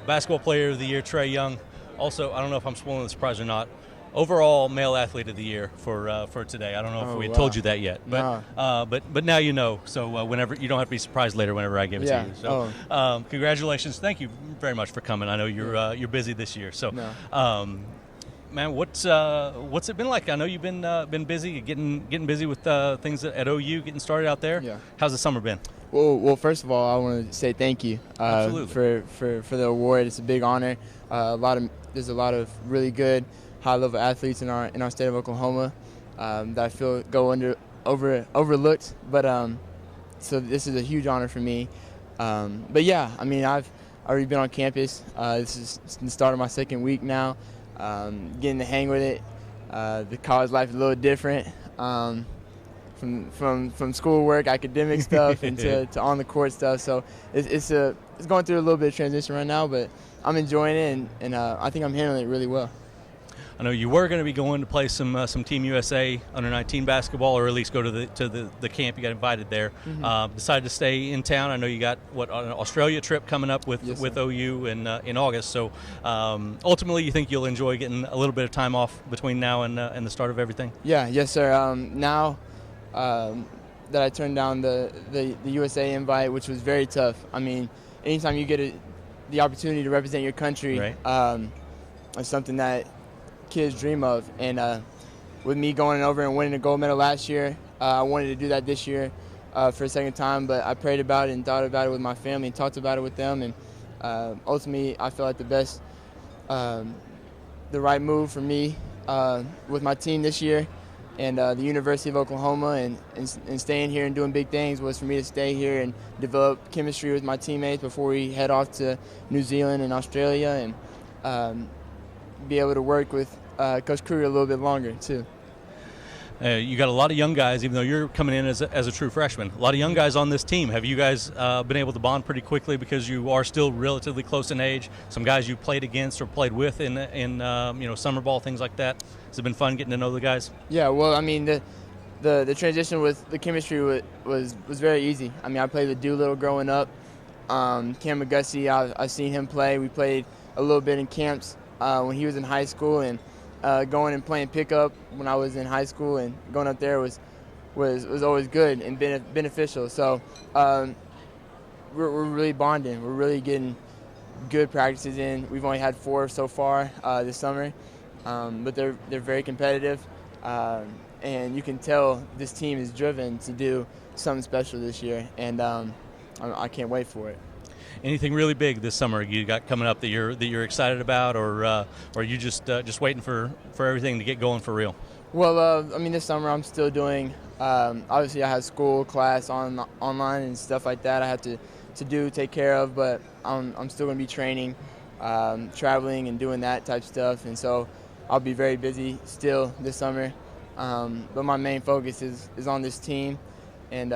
Basketball Player of the Year, Trae Young. Also, I don't know if I'm spoiling the surprise or not, overall Male Athlete of the Year for today. I don't know if we had told you that yet, but but now you know. So whenever you don't have to be surprised later whenever I give it to you. So congratulations! Thank you very much for coming. I know you're busy this year. So. Man, what's it been like? I know you've been busy, getting busy with things at OU, getting started out there. Yeah. How's the summer been? Well, first of all, I want to say thank you for the award. It's a big honor. There's a lot of really good high-level athletes in our state of Oklahoma that I feel go overlooked. But so this is a huge honor for me. But yeah, I mean, I've already been on campus. This is the start of my second week now. Getting the hang with it. The college life is a little different from schoolwork, academic stuff, and to on the court stuff. So it's going through a little bit of transition right now, but I'm enjoying it, and I think I'm handling it really well. I know you were going to be going to play some Team USA under-19 basketball, or at least go to the camp. You got invited there. Decided to stay in town. I know you got an Australia trip coming up with OU in August. So ultimately, you think you'll enjoy getting a little bit of time off between now and the start of everything? Yeah, yes, sir. Now that I turned down the USA invite, which was very tough. I mean, anytime you get the opportunity to represent your country, it's something that kids dream of, and with me going over and winning a gold medal last year, I wanted to do that this year for a second time, but I prayed about it and thought about it with my family and talked about it with them, and ultimately I feel like the right move for me with my team this year and the University of Oklahoma and staying here and doing big things was for me to stay here and develop chemistry with my teammates before we head off to New Zealand and Australia, and be able to work with Coach Kruger a little bit longer too. You got a lot of young guys, even though you're coming in as a true freshman. A lot of young guys on this team. Have you guys been able to bond pretty quickly because you are still relatively close in age? Some guys you played against or played with in summer ball, things like that. Has it been fun getting to know the guys? Yeah, well, I mean, the transition with the chemistry was very easy. I mean, I played with Doolittle growing up. Cam McGusty, I've seen him play. We played a little bit in camps when he was in high school, and going and playing pickup when I was in high school, and going up there was always good and beneficial. So we're really bonding. We're really getting good practices in. We've only had 4 so far this summer, but they're very competitive, and you can tell this team is driven to do something special this year, and I can't wait for it. Anything really big this summer you got coming up that you're excied about, or are you just waiting for everything to get going for real? Well, I mean, this summer I'm still doing. Obviously, I have school, class online, and stuff like that. I have to take care of, but I'm still going to be training, traveling, and doing that type stuff. And so I'll be very busy still this summer. But my main focus is on this team and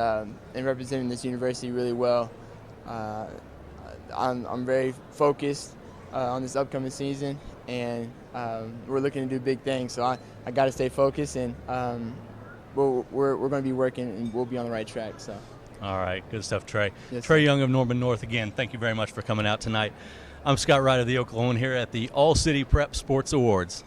representing this university really well. I'm very focused on this upcoming season, and we're looking to do big things. So I got to stay focused, and we're going to be working, and we'll be on the right track. So. All right, good stuff, Trey. Yes, Trey sir. Young of Norman North, again, thank you very much for coming out tonight. I'm Scott Wright of the Oklahoman here at the All-City Prep Sports Awards.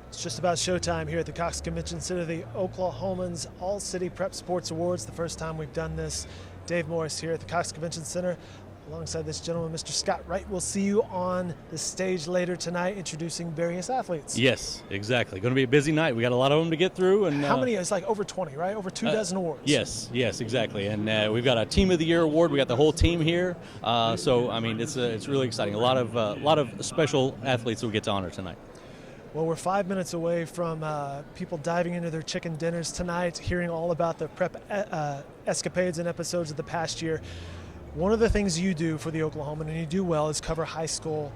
It's just about showtime here at the Cox Convention Center, the Oklahoman's All-City Prep Sports Awards. The first time we've done this. Dave Morris here at the Cox Convention Center alongside this gentleman, Mr. Scott Wright. We'll see you on the stage later tonight introducing various athletes. Yes, exactly. Going to be a busy night. We got a lot of them to get through. And how many? It's like over 20, right? Over 2 dozen awards. Yes, exactly. And we've got a Team of the Year award. We got the whole team here. So I mean, it's really exciting. A lot of special athletes we'll get to honor tonight. Well, we're 5 minutes away from people diving into their chicken dinners tonight, hearing all about the prep escapades and episodes of the past year. One of the things you do for the Oklahoman, and you do well, is cover high school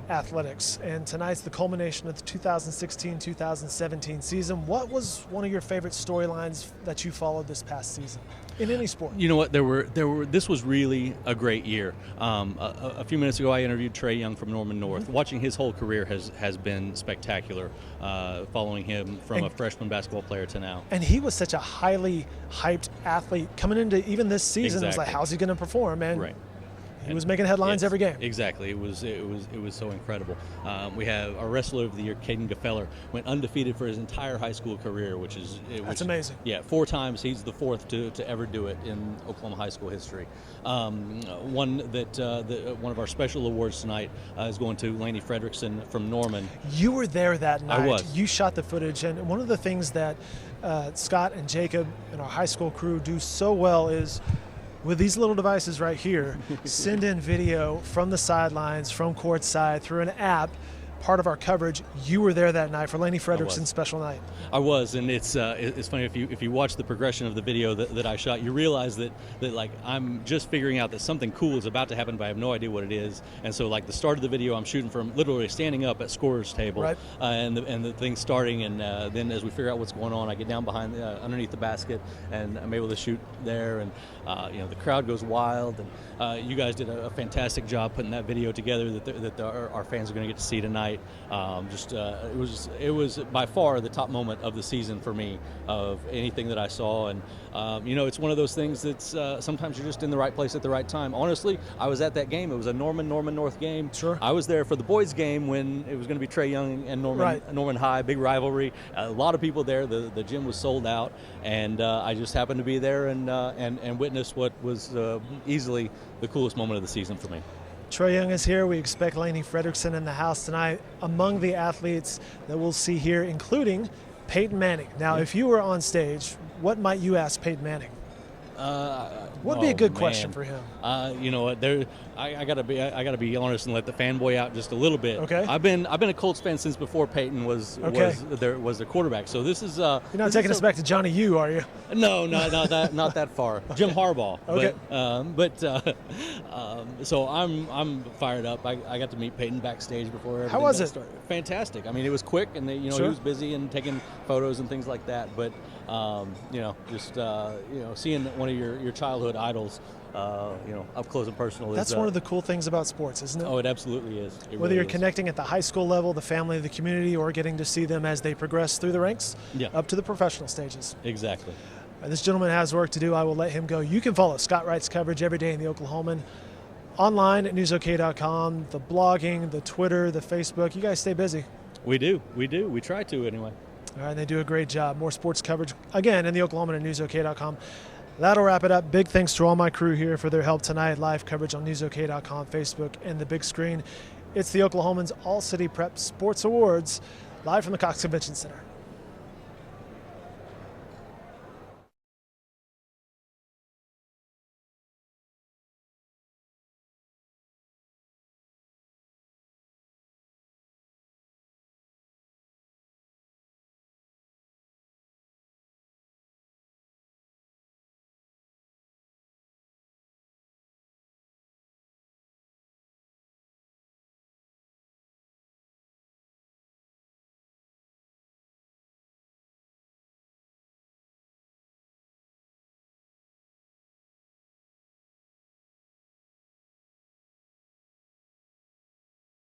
athletics. And tonight's the culmination of the 2016-2017 season. What was one of your favorite storylines that you followed this past season in any sport? You know what? This was really a great year. A few minutes ago, I interviewed Trey Young from Norman North. Mm-hmm. Watching his whole career has been spectacular. Following him from a freshman basketball player to now. And he was such a highly hyped athlete coming into even this season. Exactly. It was like, how's he going to perform? And right. He was making headlines every game. Exactly. It was so incredible. We have our wrestler of the year, Caden Gefeller, went undefeated for his entire high school career, That's amazing. Yeah, 4 times. He's the 4th to ever do it in Oklahoma high school history. One of our special awards tonight is going to Laney Fredrickson from Norman. You were there that night. I was. You shot the footage, and one of the things that Scott and Jacob and our high school crew do so well is, with these little devices right here, send in video from the sidelines, from courtside, through an app part of our coverage. You were there that night for Laney Frederickson's special night. I was, and it's funny if you watch the progression of the video that I shot, you realize that like I'm just figuring out that something cool is about to happen, but I have no idea what it is. And so like the start of the video, I'm shooting from literally standing up at scorer's table, right. And the thing starting, and then as we figure out what's going on, I get down behind underneath the basket, and I'm able to shoot there, and the crowd goes wild, and you guys did a fantastic job putting that video together that our fans are going to get to see tonight. It was by far the top moment of the season for me, of anything that I saw, and it's one of those things that's sometimes you're just in the right place at the right time. Honestly, I was at that game. It was a Norman North game. Sure. I was there for the boys game when it was going to be Trey Young and Norman High, big rivalry. A lot of people there. The gym was sold out, and I just happened to be there and witness what was easily the coolest moment of the season for me. Trey Young is here. We expect Laney Frederickson in the house tonight. Among the athletes that we'll see here, including Peyton Manning. Now, if you were on stage, what might you ask Peyton Manning? What would be a good question for him? You know what? I gotta be honest and let the fanboy out just a little bit. Okay. I've been a Colts fan since before Peyton was the quarterback. So this is you're not taking us back to Johnny U, are you? No, not that far. Jim Harbaugh. Okay. So I'm fired up. I got to meet Peyton backstage before everything. How was it? Started. Fantastic. I mean, it was quick, and he was busy and taking photos and things like that. But seeing one of your childhood idols, up close and personal. That's one of the cool things about sports, isn't it? Oh, it absolutely is. Whether you're connecting at the high school level, the family, the community, or getting to see them as they progress through the ranks up to the professional stages. Exactly. This gentleman has work to do. I will let him go. You can follow Scott Wright's coverage every day in the Oklahoman, online at newsok.com, the blogging, the Twitter, the Facebook. You guys stay busy. We do. We try to anyway. All right, they do a great job. More sports coverage, again, in the Oklahoman at newsok.com. That'll wrap it up. Big thanks to all my crew here for their help tonight. Live coverage on newsok.com, Facebook, and the big screen. It's the Oklahoman's All-City Prep Sports Awards, live from the Cox Convention Center.